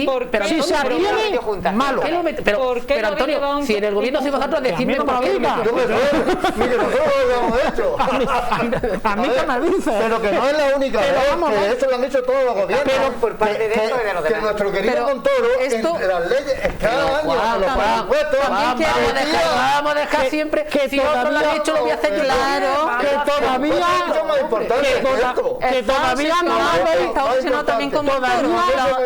Si se abstienen, malo. Pero Antonio, si en el gobierno sois vosotros, Que a mí decidme no me por lo qué. digas. Yo me sé, mire, nosotros lo habíamos hecho. A mí que me dices. Pero que no es la única Pero vez, vamos, que esto lo han hecho todos los gobiernos. Pero por parte de esto y de los que demás. nuestro querido Pero Montoro, esto- en las leyes, cada año, Juan, los presupuestos, vamos a dejar siempre. que Si otros lo han todavía- hecho, lo voy a hacer yo. Claro. Que todavía mucho más importante que que esto. todavía no habéis Está obsesionado también con Montoro.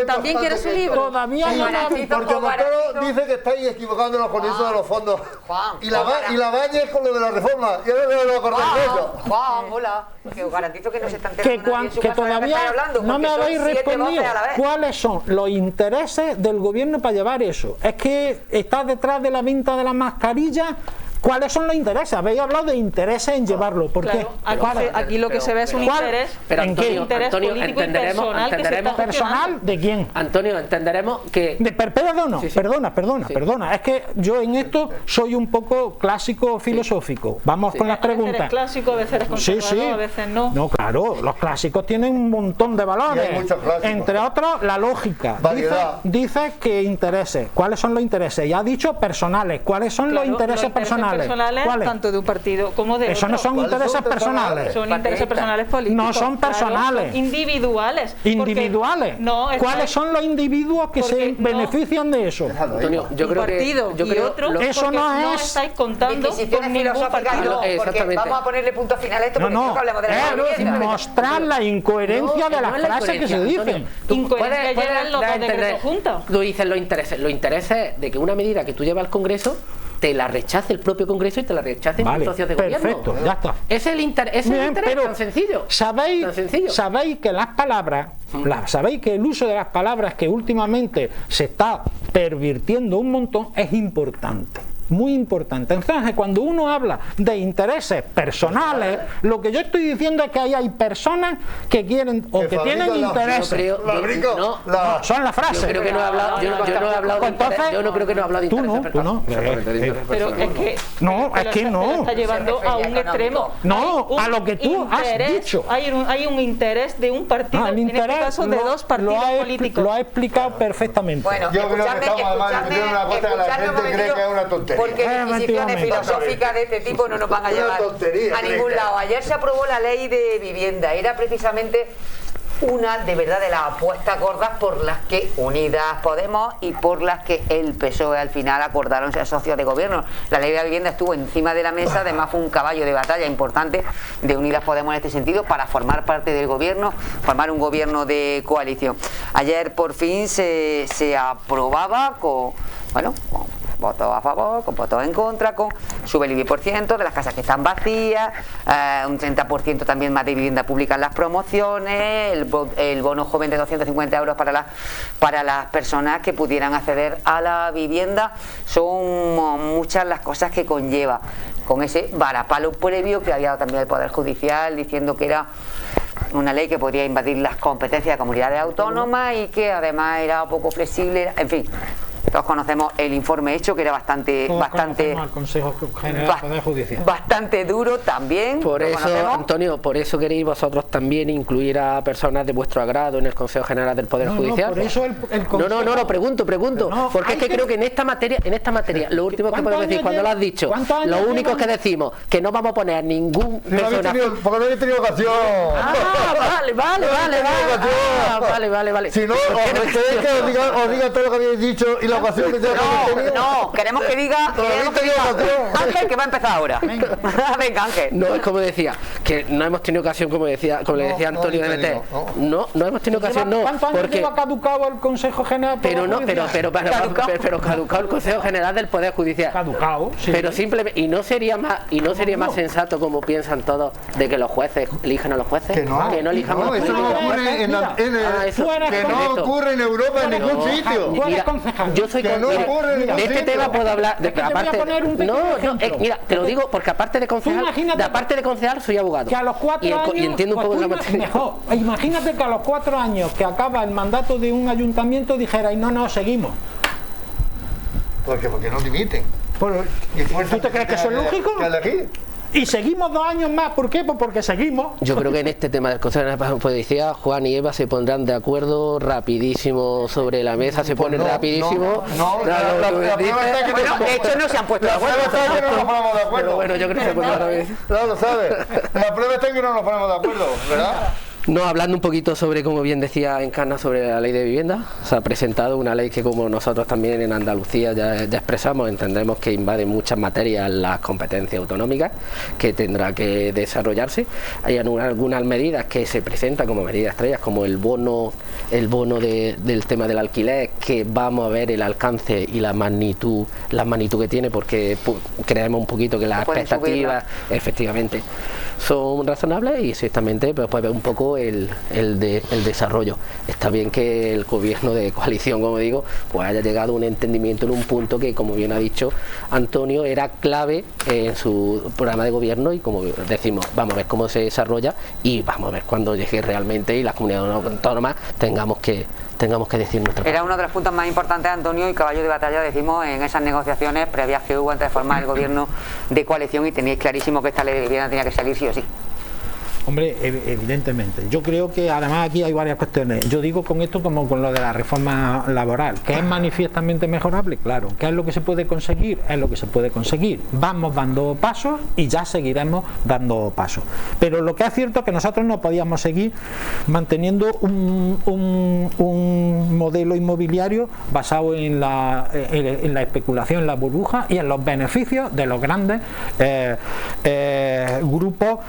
También quiere su libro. todavía no habéis Porque Montoro dice que estáis equivocándonos con eso de los fondos. Juan, Y la Bañez con lo de la reforma. Y ahora no lo acordáis de eso. Juan, hola. Que os garantizo que no se están que, enterando nadie en su que casa de lo que todavía estáis hablando, no me porque son habéis 7 respondido voces a la vez. cuáles son los intereses del gobierno para llevar eso. Es que está detrás de la venta de la mascarilla. ¿Cuáles son los intereses? Habéis hablado de intereses en llevarlo. ¿Por qué? Claro, ¿Cuáles? aquí lo que se ve es un ¿Cuál? interés, Pero ¿En qué? Antonio, interés político y entenderemos personal que se está ¿Personal de quién? Antonio, entenderemos que Perdona, Sí, sí. perdona. Es que yo en esto soy un poco clásico filosófico. Vamos con las A veces eres preguntas. clásico, a veces eres conservador, a veces no. No, claro, los clásicos tienen un montón de valores. Y hay muchos clásicos. Entre otros, la lógica. Variedad. Dice que intereses. ¿Cuáles son los intereses? Ya ha dicho personales. ¿Cuáles son los Claro, intereses personales? ¿Cuáles? tanto de un partido como de Eso no otro. son ¿Cuáles intereses son personales. Son intereses personales políticos. No son claro, personales. son individuales. Individuales. Porque no, es ¿Cuáles que son los individuos que se porque no- benefician de eso? Antonio, yo un creo partido que y otro, Eso porque no es estáis contando Disquisiciones con ningún filosóficas partido. no, porque Exactamente. vamos a ponerle punto final a esto No, porque no, creo que hablemos de la es vivienda. mostrar la incoherencia de las no es la frases que se incoherencia, dicen. Antonio. Tú Incoherencia puedes llegan los dar a dos decretos entender- juntos. Tú dices los intereses de que una medida que tú llevas al Congreso te la rechace el propio Congreso y te la rechacen Vale, tus socios de perfecto, gobierno. ya está. Es el interés Bien, pero tan sencillo. ¿Sabéis, Tan sencillo. sabéis que las palabras, sabéis que el uso de las palabras que últimamente se está pervirtiendo un montón es importante? Muy importante. Entonces, cuando uno habla de intereses personales, lo que yo estoy diciendo es que ahí hay personas que quieren o que tienen fabrican intereses. Son las frases. Yo creo que no he hablado, yo no he hablado de Entonces, interés, yo no creo que no he hablado de tú intereses no, tú no. Exactamente, de intereses Pero es personales. que No, es que se lo no. está llevando a un extremo. No, Hay un a lo que tú has interés, dicho. Hay un interés de un partido, el en este interés caso de dos partidos políticos. lo ha explicado perfectamente. Bueno, Yo creo que escuchadme, estamos además discutiendo una cosa que la escuchadme un gente cree momentito, que es una tontería. Porque disquisiciones Efectivamente. filosóficas de este tipo no nos van a Una llevar tontería, a ningún creo. lado. Ayer se aprobó la ley de vivienda, era precisamente una de verdad de las apuestas gordas por las que Unidas Podemos y por las que el PSOE al final acordaron ser socios de gobierno. La ley de la vivienda estuvo encima de la mesa, además fue un caballo de batalla importante de Unidas Podemos en este sentido para formar parte del gobierno, formar un gobierno de coalición. Ayer por fin se aprobaba con votos a favor, con votos en contra, con sube el 10% de las casas que están vacías, un 30% también más de vivienda pública en las promociones, el bono joven de 250 euros para las personas que pudieran acceder a la vivienda. Son muchas las cosas que conlleva, con ese varapalo previo que había también el Poder Judicial diciendo que era una ley que podría invadir las competencias de comunidades autónomas y que además era poco flexible, en fin. Todos conocemos el informe hecho, que era bastante al Consejo General del Poder Judicial. Bastante duro también. Por eso, Antonio, por eso queréis vosotros también incluir a personas de vuestro agrado en el Consejo General del Poder Judicial. Por eso el Consejo... No, pregunto. Porque es que creo que en esta materia, lo último que podemos decir, cuando lo has dicho, lo único que decimos, que no vamos a poner a ningún personaje... Porque no habéis tenido ocasión. Vale. Si no, ¿queréis que os diga todo lo que habéis dicho y la ocasión que tenéis? No, queremos que diga Ángel, que va a empezar ahora. Venga, Ángel. No, es como decía, que no hemos tenido ocasión, como le decía Antonio de meter. No hemos tenido ocasión, no. ¿Cuántos años porque lleva caducado el Consejo General? Pero caducado el Consejo General del Poder Judicial. Caducado, sí. Pero simplemente, y no sería más sensato, como piensan todos, de que los jueces elijan a los jueces. Que no elijamos a los eso no ocurre que no ocurre en Europa en ningún sitio. Mira, yo soy de este tema puedo hablar mira, te lo digo porque aparte de concejal soy abogado que a los 4 años y entiendo un poco la materia. Mejor, imagínate que a los 4 años que acaba el mandato de un ayuntamiento dijera y no seguimos. Porque no dimiten. ¿Tú te crees que eso es lógico? Y seguimos 2 años más, ¿por qué? Pues porque seguimos. Yo creo que en este tema del Consejo de la Policía, Juan y Eva se pondrán de acuerdo rapidísimo sobre la mesa, se ponen rapidísimo. De hecho no se han puesto de acuerdo. Pero bueno, yo creo que se ponen rapidísimo. No lo sabes. La prueba está en que no nos ponemos de acuerdo, ¿verdad? No, hablando un poquito sobre, como bien decía Encarna, sobre la ley de vivienda, se ha presentado una ley que, como nosotros también en Andalucía ya expresamos, entendemos que invade muchas materias las competencias autonómicas, que tendrá que desarrollarse. Hay algunas medidas que se presentan como medidas estrellas, como el bono del tema del alquiler, que vamos a ver el alcance y la magnitud que tiene, porque creemos un poquito que las expectativas efectivamente son razonables y ciertamente pues ver un poco el desarrollo. Está bien que el gobierno de coalición, como digo, pues haya llegado a un entendimiento en un punto que, como bien ha dicho Antonio, era clave en su programa de gobierno y, como decimos, vamos a ver cómo se desarrolla y vamos a ver cuando llegue realmente y las comunidades autónomas tengamos que decir nuestra parte. Era uno de los puntos más importantes, Antonio, y caballo de batalla, decimos, en esas negociaciones previas que hubo antes de formar el gobierno de coalición, y teníais clarísimo que esta ley de vivienda tenía que salir sí o sí. Hombre, evidentemente. Yo creo que además aquí hay varias cuestiones. Yo digo con esto como con lo de la reforma laboral, que es manifiestamente mejorable, claro. ¿Qué es lo que se puede conseguir? Es lo que se puede conseguir. Vamos dando pasos y ya seguiremos dando pasos. Pero lo que es cierto es que nosotros no podíamos seguir manteniendo un modelo inmobiliario basado en la especulación, en la burbuja y en los beneficios de los grandes grupos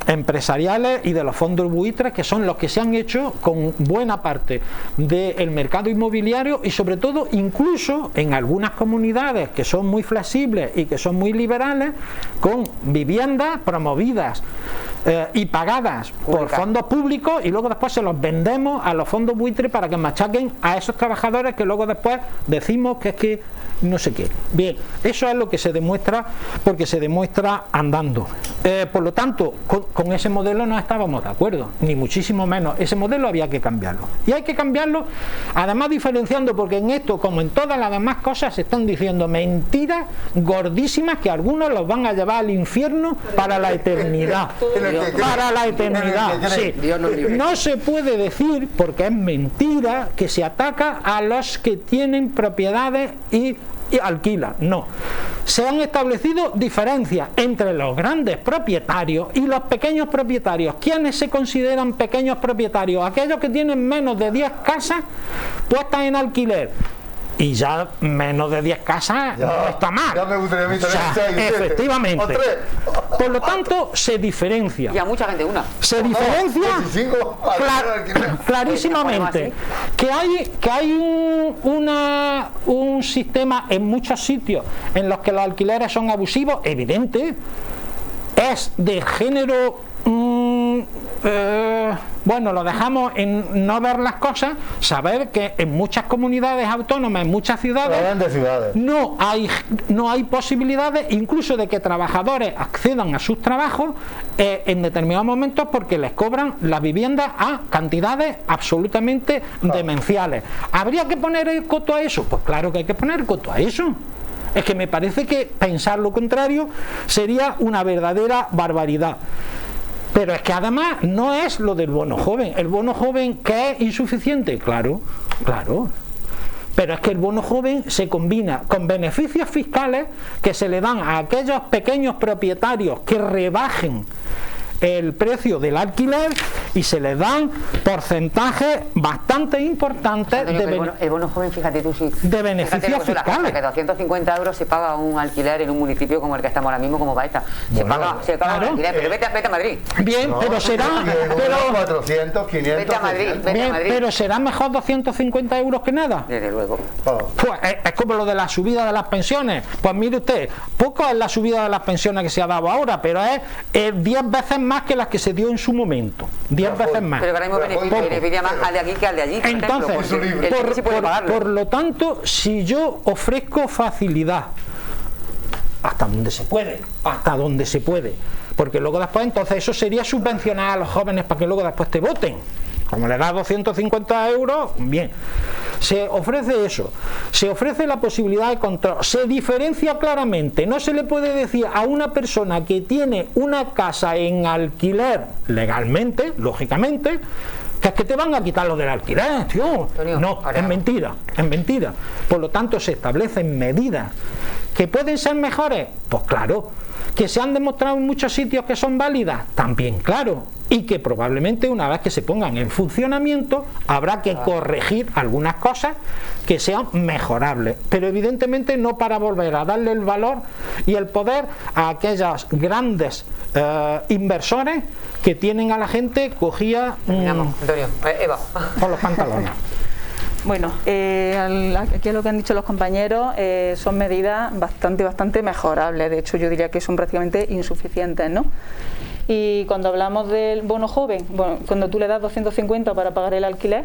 empresariales y de los fondos buitres, que son los que se han hecho con buena parte del mercado inmobiliario y sobre todo incluso en algunas comunidades que son muy flexibles y que son muy liberales, con viviendas promovidas y pagadas por fondos públicos, y luego después se los vendemos a los fondos buitres para que machaquen a esos trabajadores que luego después decimos que es que no sé qué. Bien, eso es lo que se demuestra, porque se demuestra andando. Por lo tanto, con ese modelo no estábamos de acuerdo, ni muchísimo menos. Ese modelo había que cambiarlo. Y hay que cambiarlo, además diferenciando, porque en esto, como en todas las demás cosas, se están diciendo mentiras gordísimas que algunos los van a llevar al infierno para la eternidad. Para la eternidad. Sí. No se puede decir, porque es mentira, que se ataca a los que tienen propiedades y alquilan. No. se han establecido diferencias entre los grandes propietarios y los pequeños propietarios. ¿Quiénes se consideran pequeños propietarios? Aquellos que tienen menos de 10 casas puestas en alquiler. Y ya menos de 10 casas no está mal. Ya me gustaría a mí tener efectivamente. O 3. Por lo tanto, se diferencia. Y a mucha gente una. Se diferencia 25 clarísimamente que hay un sistema en muchos sitios en los que los alquileres son abusivos, evidente, es de género. Bueno, lo dejamos en no ver las cosas, saber que en muchas comunidades autónomas, en muchas ciudades, no hay posibilidades incluso de que trabajadores accedan a sus trabajos en determinados momentos porque les cobran la vivienda a cantidades absolutamente demenciales. ¿Habría que poner el coto a eso? Pues claro que hay que poner el coto a eso. Es que me parece que pensar lo contrario sería una verdadera barbaridad. Pero es que además no es lo del bono joven. El bono joven, ¿que es insuficiente? Claro. Pero es que el bono joven se combina con beneficios fiscales que se le dan a aquellos pequeños propietarios que rebajen el precio del alquiler y se les dan porcentajes bastante importantes el bono joven, fíjate tú, sí, de beneficios fiscales. Que 250 euros se paga un alquiler en un municipio como el que estamos ahora mismo, como Baeza. Se paga claro, un alquiler, pero vete a Madrid. Bien, no, pero será... Pero 400, 500... Vete a Madrid, bien, pero será mejor 250 euros que nada. Desde luego. Pues es como lo de la subida de las pensiones. Pues mire usted, poco es la subida de las pensiones que se ha dado ahora, pero es 10 veces más que las que se dio en su momento. 10 veces más. Pero ahora mismo beneficia más al de aquí que al de allí. Entonces, por lo tanto, si yo ofrezco facilidad hasta donde se puede, porque luego después entonces eso sería subvencionar a los jóvenes para que luego después te voten. Como le das 250 euros, bien. Se ofrece eso, se ofrece la posibilidad de control, se diferencia claramente. No se le puede decir a una persona que tiene una casa en alquiler legalmente, lógicamente, que es que te van a quitar lo del alquiler, tío. No, es mentira. Por lo tanto, se establecen medidas que pueden ser mejores, pues claro. Que se han demostrado en muchos sitios que son válidas, también claro, y que probablemente una vez que se pongan en funcionamiento habrá que corregir algunas cosas que sean mejorables, pero evidentemente no para volver a darle el valor y el poder a aquellos grandes inversores que tienen a la gente cogida Antonio, Eva, por los pantalones. Bueno, aquí lo que han dicho los compañeros son medidas bastante mejorables. De hecho, yo diría que son prácticamente insuficientes, ¿no? Y cuando hablamos del bono joven, bueno, cuando tú le das 250 para pagar el alquiler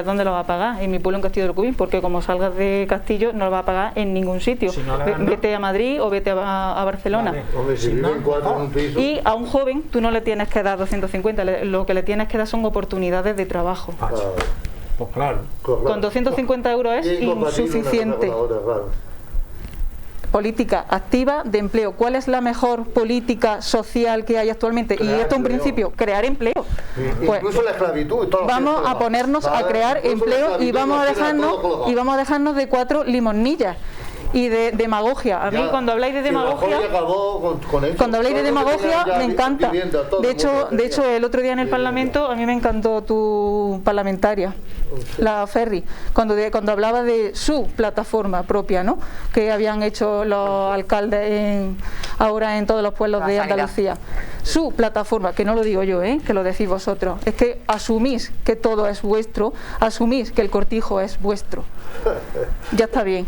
¿dónde lo va a pagar? En mi pueblo, en Castillo del Cubín, porque como salgas de Castillo no lo va a pagar en ningún sitio. Si no vete a Madrid o vete a Barcelona. Vale. Hombre, si viven 4 en un piso. Y a un joven tú no le tienes que dar 250, lo que le tienes que dar son oportunidades de trabajo. Pues claro. Con 250 euros es insuficiente. Política activa de empleo. ¿Cuál es la mejor política social que hay actualmente? Y esto es un principio, crear empleo. Pues, incluso la esclavitud. Vamos a ponernos a crear empleo y vamos a dejarnos de 4 limonillas. Y de demagogia. A mí cuando habláis de demagogia, me encanta. De hecho, el otro día en el Parlamento a mí me encantó tu parlamentaria, la Ferri, cuando hablaba de su plataforma propia, ¿no? Que habían hecho los alcaldes ahora en todos los pueblos de Andalucía. Su plataforma, que no lo digo yo, que lo decís vosotros, es que asumís que todo es vuestro, asumís que el cortijo es vuestro. Ya está bien.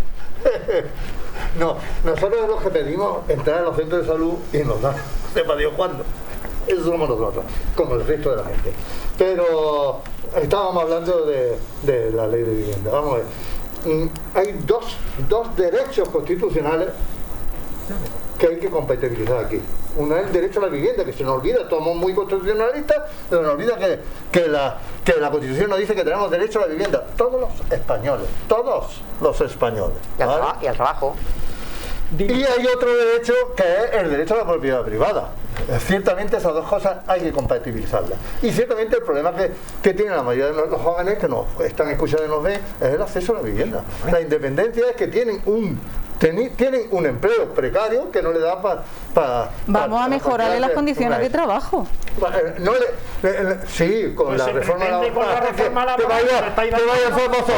No, nosotros es lo que pedimos entrar a los centros de salud y nos dan, sepa Dios cuándo. Eso somos nosotros, como el resto de la gente. Pero estábamos hablando de la ley de vivienda. Vamos a ver. Hay dos derechos constitucionales que hay que compatibilizar aquí. Uno es el derecho a la vivienda, que se nos olvida, somos muy constitucionalistas, pero nos olvida que la Constitución nos dice que tenemos derecho a la vivienda. Todos los españoles. ¿Vale? Y al trabajo. Y hay otro derecho que es el derecho a la propiedad privada. Ciertamente esas dos cosas hay que compatibilizarlas. Y ciertamente el problema que tienen la mayoría de los jóvenes que nos están escuchando y nos ven es el acceso a la vivienda. La independencia es que tienen un tienen un empleo precario que no le da para... Vamos a mejorarle las condiciones de trabajo. No sí, con la reforma laboral. Con la reforma laboral.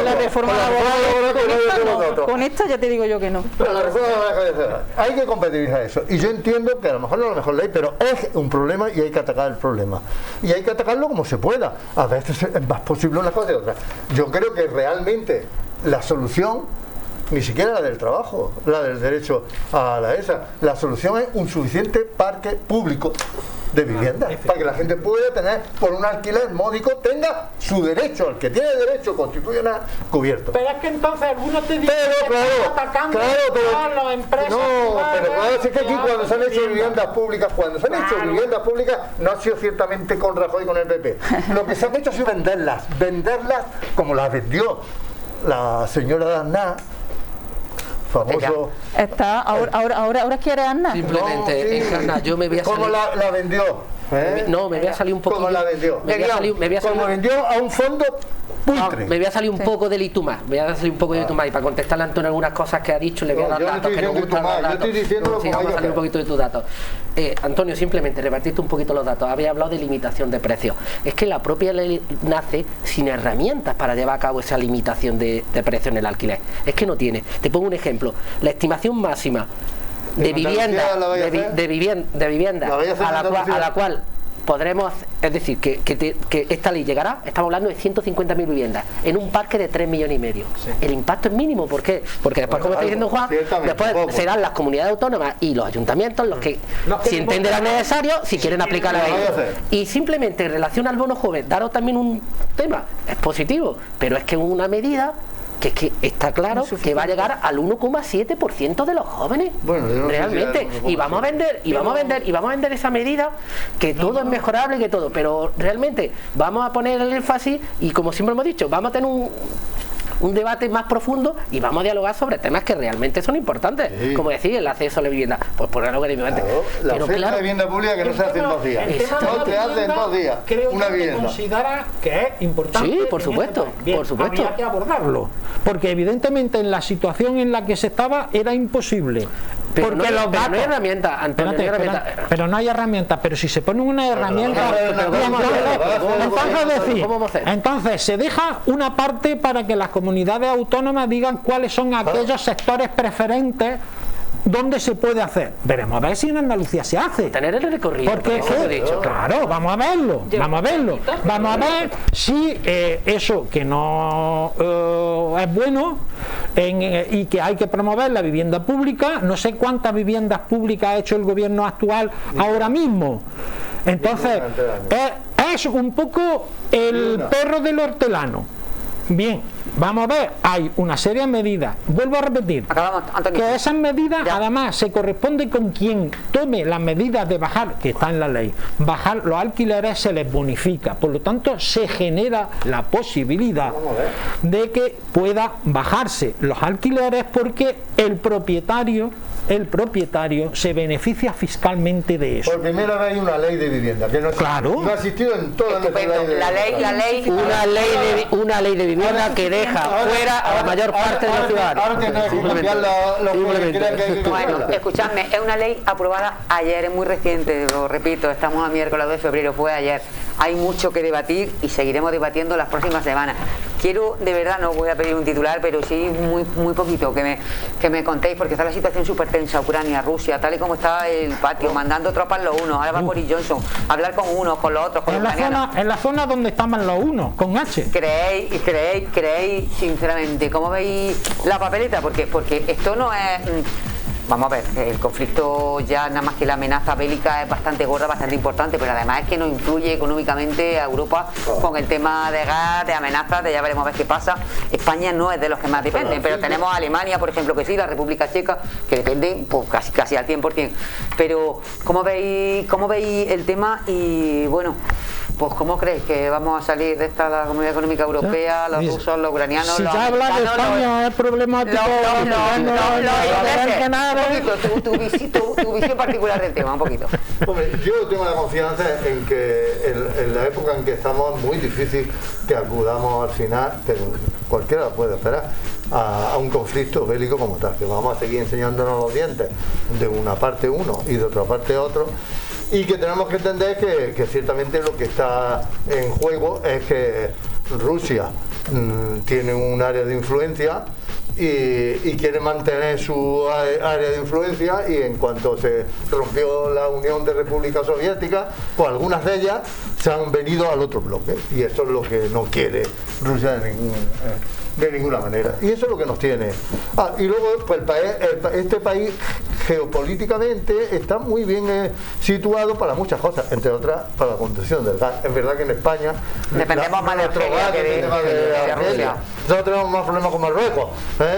La reforma laboral. Con esta ya te digo yo que no. Pero la reforma laboral, hay que compatibilizar eso. Y yo entiendo que a lo mejor no es la mejor ley, pero es un problema y hay que atacar el problema. Y hay que atacarlo como se pueda. A veces es más posible una cosa que otra. Yo creo que realmente la solución, ni siquiera la del trabajo, la del derecho a la ESA, la solución es un suficiente parque público de vivienda, para que la gente pueda tener, por un alquiler módico, tenga su derecho, al que tiene derecho constitucional, cubierto. Pero es que entonces algunos te dicen Pero que están atacando a las empresas. No, pero claro, es que aquí cuando se han hecho viviendas públicas, no ha sido ciertamente con Rajoy y con el PP. Lo que se han hecho ha sido venderlas como las vendió la señora de Aznar, famoso. Está, ahora quiere Aznar. Simplemente, encarnar, yo me voy a ¿Cómo salir... la vendió? No, me voy a salir un poco... ¿Cómo la vendió? Como vendió a un fondo putre. Me voy a salir un poco del Itumá, y para contestarle a Antonio algunas cosas que ha dicho, le voy a dar datos que nos gustan los datos. Yo estoy diciendo Sí, vamos a salir un poquito de tus datos. Antonio, simplemente repartiste un poquito los datos. Había hablado de limitación de precios. Es que la propia ley nace sin herramientas para llevar a cabo esa limitación de precios en el alquiler. Es que no tiene. Te pongo un ejemplo. La estimación máxima de vivienda a la cual podremos, es decir, que esta ley llegará, estamos hablando de 150.000 viviendas en un parque de 3,5 millones. Sí. El impacto es mínimo, ¿por qué? Porque después, como está diciendo Juan, después serán las comunidades autónomas y los ayuntamientos los que, si entenderán necesario, si quieren aplicar la ley. Y simplemente en relación al bono joven, daros también un tema, es positivo, pero es que una medida que es que está claro que va a llegar al 1,7% de los jóvenes, bueno, realmente, y vamos a vender esa medida, que todo es mejorable, que todo, pero realmente vamos a poner el énfasis y, como siempre hemos dicho, vamos a tener un debate más profundo y vamos a dialogar sobre temas que realmente son importantes, como decir, el acceso a la vivienda, pues por algo que la oferta de vivienda pública que no se hace en 2 días, no te hace en 2 días una vivienda. Considera que es importante. Sí, por supuesto, habría que abordarlo, porque evidentemente en la situación en la que se estaba era imposible. Pero porque no hay herramientas, Antonio. Pero no hay herramientas, pero si se pone una herramienta, entonces se deja una parte para que las comunidades autónomas digan cuáles son aquellos sectores preferentes donde se puede hacer. Veremos a ver si en Andalucía se hace. Tener el recorrido. Porque claro, vamos a verlo. Vamos a ver si eso que no es bueno y que hay que promover la vivienda pública. No sé cuántas viviendas públicas ha hecho el gobierno actual ahora mismo. Entonces, es un poco el perro del hortelano. Bien, vamos a ver, hay una serie de medidas, vuelvo a repetir, que esas medidas además se corresponden con quien tome las medidas de bajar, que está en la ley, bajar los alquileres se les bonifica, por lo tanto se genera la posibilidad de que pueda bajarse los alquileres porque el propietario se beneficia fiscalmente de eso. Por primera vez hay una ley de vivienda que no ha existido en toda una ley de vivienda que deja fuera a la mayor parte de los ciudadanos. Ahora tienes que cambiar Bueno, escuchadme, es una ley aprobada ayer, es muy reciente, lo repito, estamos a miércoles 2 de febrero, fue ayer. Hay mucho que debatir y seguiremos debatiendo las próximas semanas. Quiero, de verdad, no voy a pedir un titular, pero sí muy poquito que me contéis, porque está la situación súper tensa, Ucrania, Rusia, tal y como está el patio, mandando tropas los unos, ahora va Boris Johnson, hablar con unos, con los otros, con los ucranianos. En la zona donde estaban los unos, con H. ¿Creéis, sinceramente, cómo veis la papeleta? Porque esto no es... Vamos a ver, el conflicto ya nada más que la amenaza bélica es bastante gorda, bastante importante, pero además es que nos influye económicamente a Europa con el tema de gas, de amenazas, de ya veremos a ver qué pasa. España no es de los que más dependen, pero tenemos a Alemania, por ejemplo, que sí, la República Checa, que dependen pues, casi al 100%. Pero, ¿cómo veis el tema? Y bueno, pues ¿cómo creéis que vamos a salir de esta la Comunidad Económica Europea, los rusos, los ucranianos? Si ya hablar de España es problemático. Tu visión particular del tema, un poquito. Hombre, yo tengo la confianza en que en la época en que estamos es muy difícil que acudamos al final, pero cualquiera lo puede esperar, a un conflicto bélico como tal, que vamos a seguir enseñándonos los dientes de una parte uno y de otra parte otro, y que tenemos que entender que ciertamente lo que está en juego es que Rusia tiene un área de influencia y quiere mantener su área de influencia, y en cuanto se rompió la Unión de Repúblicas Soviéticas, pues algunas de ellas se han venido al otro bloque, y eso es lo que no quiere Rusia de ninguna manera, y eso es lo que nos tiene. Y luego pues este país geopolíticamente está muy bien situado para muchas cosas, entre otras para la conducción del gas. Es verdad que en España dependemos más de Argelia que de Rusia. Nosotros tenemos más problemas con Marruecos,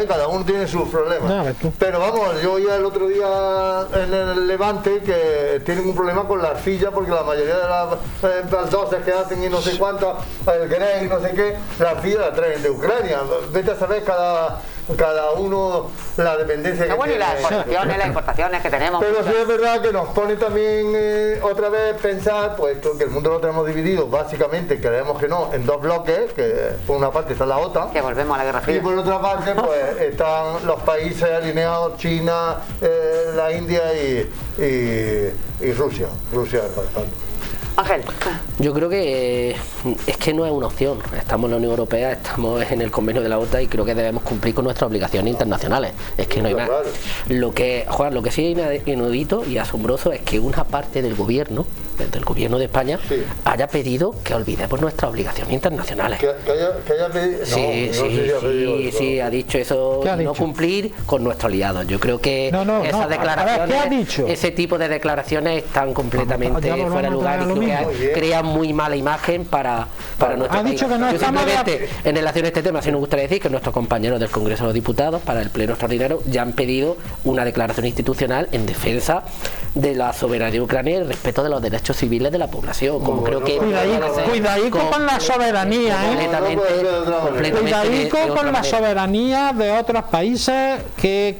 cada uno tiene sus problemas. Pero vamos, yo oía el otro día en el Levante que tienen un problema con la arcilla, porque la mayoría de las baldosas que hacen y no sé cuánto, el grey y no sé qué, la arcilla la traen de Ucrania. Vete a saber cada uno la dependencia que bueno, tiene. Y las importaciones que tenemos. Pero sí es verdad que nos pone también otra vez pensar, pues que el mundo lo tenemos dividido, básicamente, creemos que no, en dos bloques, que por una parte está la OTAN, que volvemos a la Guerra Fría, y por otra parte pues están los países alineados, China, la India y Rusia es bastante. Ángel. Yo creo que es que no es una opción. Estamos en la Unión Europea, estamos en el convenio de la OTAN y creo que debemos cumplir con nuestras obligaciones internacionales. Es que no hay más. Lo que, Juan, lo que sí es inaudito y asombroso es que una parte del gobierno de España, sí, haya pedido que olvidemos nuestras obligaciones internacionales. Que haya pedido. Sí, ha dicho eso, no cumplir con nuestros aliados. Yo creo que esas declaraciones, ese tipo de declaraciones están completamente fuera de lugar y creo que crean muy mala imagen para nuestro país. Dicho que no. Yo simplemente, en relación a este tema, sí nos gustaría decir que nuestros compañeros del Congreso de los Diputados, para el Pleno Extraordinario, ya han pedido una declaración institucional en defensa de la soberanía de Ucrania y el respeto de los derechos civiles de la población. Como creo que cuidadico con la soberanía, cuidadico con la soberanía de otros países,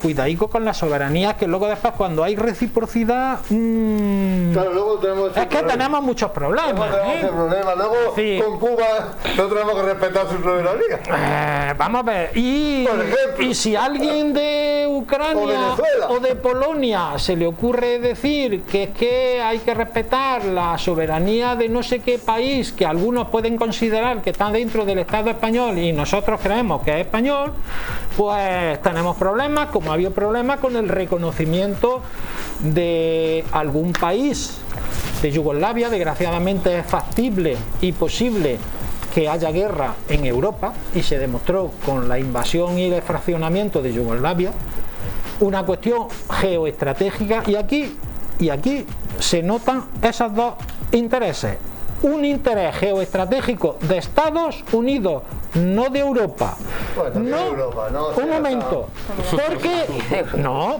cuidadico con la soberanía, que luego después cuando hay reciprocidad claro, luego tenemos muchos problemas. Luego sí, con Cuba no tenemos que respetar su soberanía. Vamos a ver, y si a alguien de Ucrania o de Polonia se le ocurre decir que es que hay que respetar la soberanía de no sé qué país, que algunos pueden considerar que está dentro del Estado español y nosotros creemos que es español, pues tenemos problemas, como ha habido problemas con el reconocimiento de algún país de Yugoslavia. Desgraciadamente es factible y posible que haya guerra en Europa, y se demostró con la invasión y el fraccionamiento de Yugoslavia, una cuestión geoestratégica, y aquí se notan esos dos intereses. Un interés geoestratégico de Estados Unidos, no de Europa. Bueno, Europa, un momento,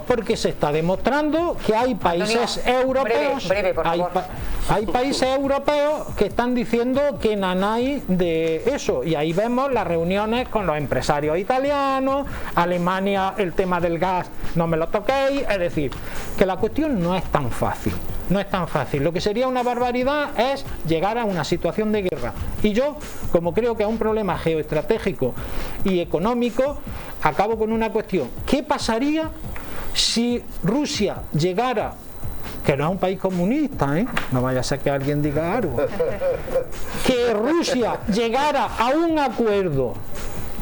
porque se está demostrando que hay países europeos, hay países europeos que están diciendo que nanay de eso, y ahí vemos las reuniones con los empresarios italianos. Alemania, el tema del gas, no me lo toquéis. Es decir, que la cuestión no es tan fácil. No es tan fácil. Lo que sería una barbaridad es llegar a una situación de guerra. Y yo, como creo que es un problema geoestratégico y económico, acabo con una cuestión. ¿Qué pasaría si Rusia llegara, que no es un país comunista, no vaya a ser que alguien diga algo, que Rusia llegara a un acuerdo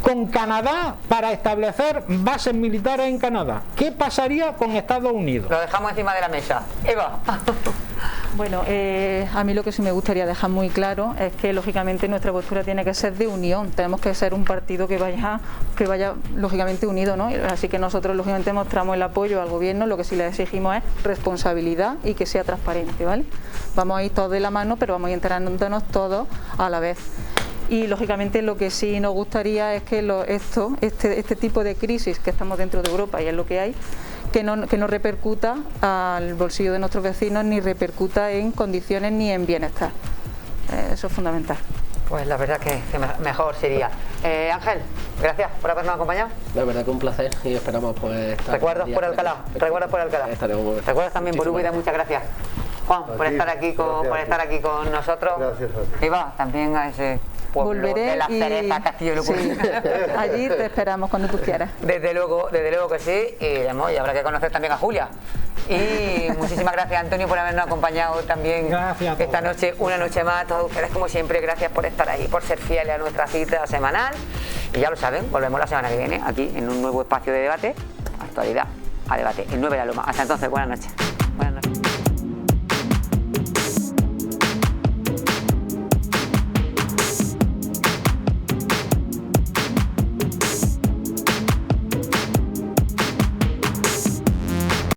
con Canadá para establecer bases militares en Canadá? ¿Qué pasaría con Estados Unidos? Lo dejamos encima de la mesa. Eva. Bueno, a mí lo que sí me gustaría dejar muy claro es que lógicamente nuestra postura tiene que ser de unión. Tenemos que ser un partido que vaya lógicamente unido, ¿no? Así que nosotros lógicamente mostramos el apoyo al gobierno. Lo que sí le exigimos es responsabilidad y que sea transparente, ¿vale? Vamos a ir todos de la mano, pero vamos a ir enterándonos todos a la vez. Y lógicamente lo que sí nos gustaría es que este tipo de crisis que estamos dentro de Europa, y es lo que hay, que no repercuta al bolsillo de nuestros vecinos, ni repercuta en condiciones ni en bienestar. Eso es fundamental. Pues la verdad que mejor sería. Ángel, gracias por habernos acompañado. La verdad que un placer, y esperamos pues estar. Recuerdos por Alcalá. Recuerdos también por Úbeda. Muchas gracias, Juan, por estar aquí con nosotros. Gracias a ti. Eva, también a ese pueblo Volveré de la cereza, Castillo de Locura. sí, allí te esperamos cuando tú quieras. Desde luego que sí, y habrá que conocer también a Julia. Y muchísimas gracias, Antonio, por habernos acompañado también Gracias a todos. esta noche, una noche más. Todos ustedes, como siempre, gracias por estar ahí, por ser fieles a nuestra cita semanal. Y ya lo saben, volvemos la semana que viene aquí en un nuevo espacio de debate, actualidad a debate, en 9 de la Loma. Hasta entonces, buenas noches. Buenas noches.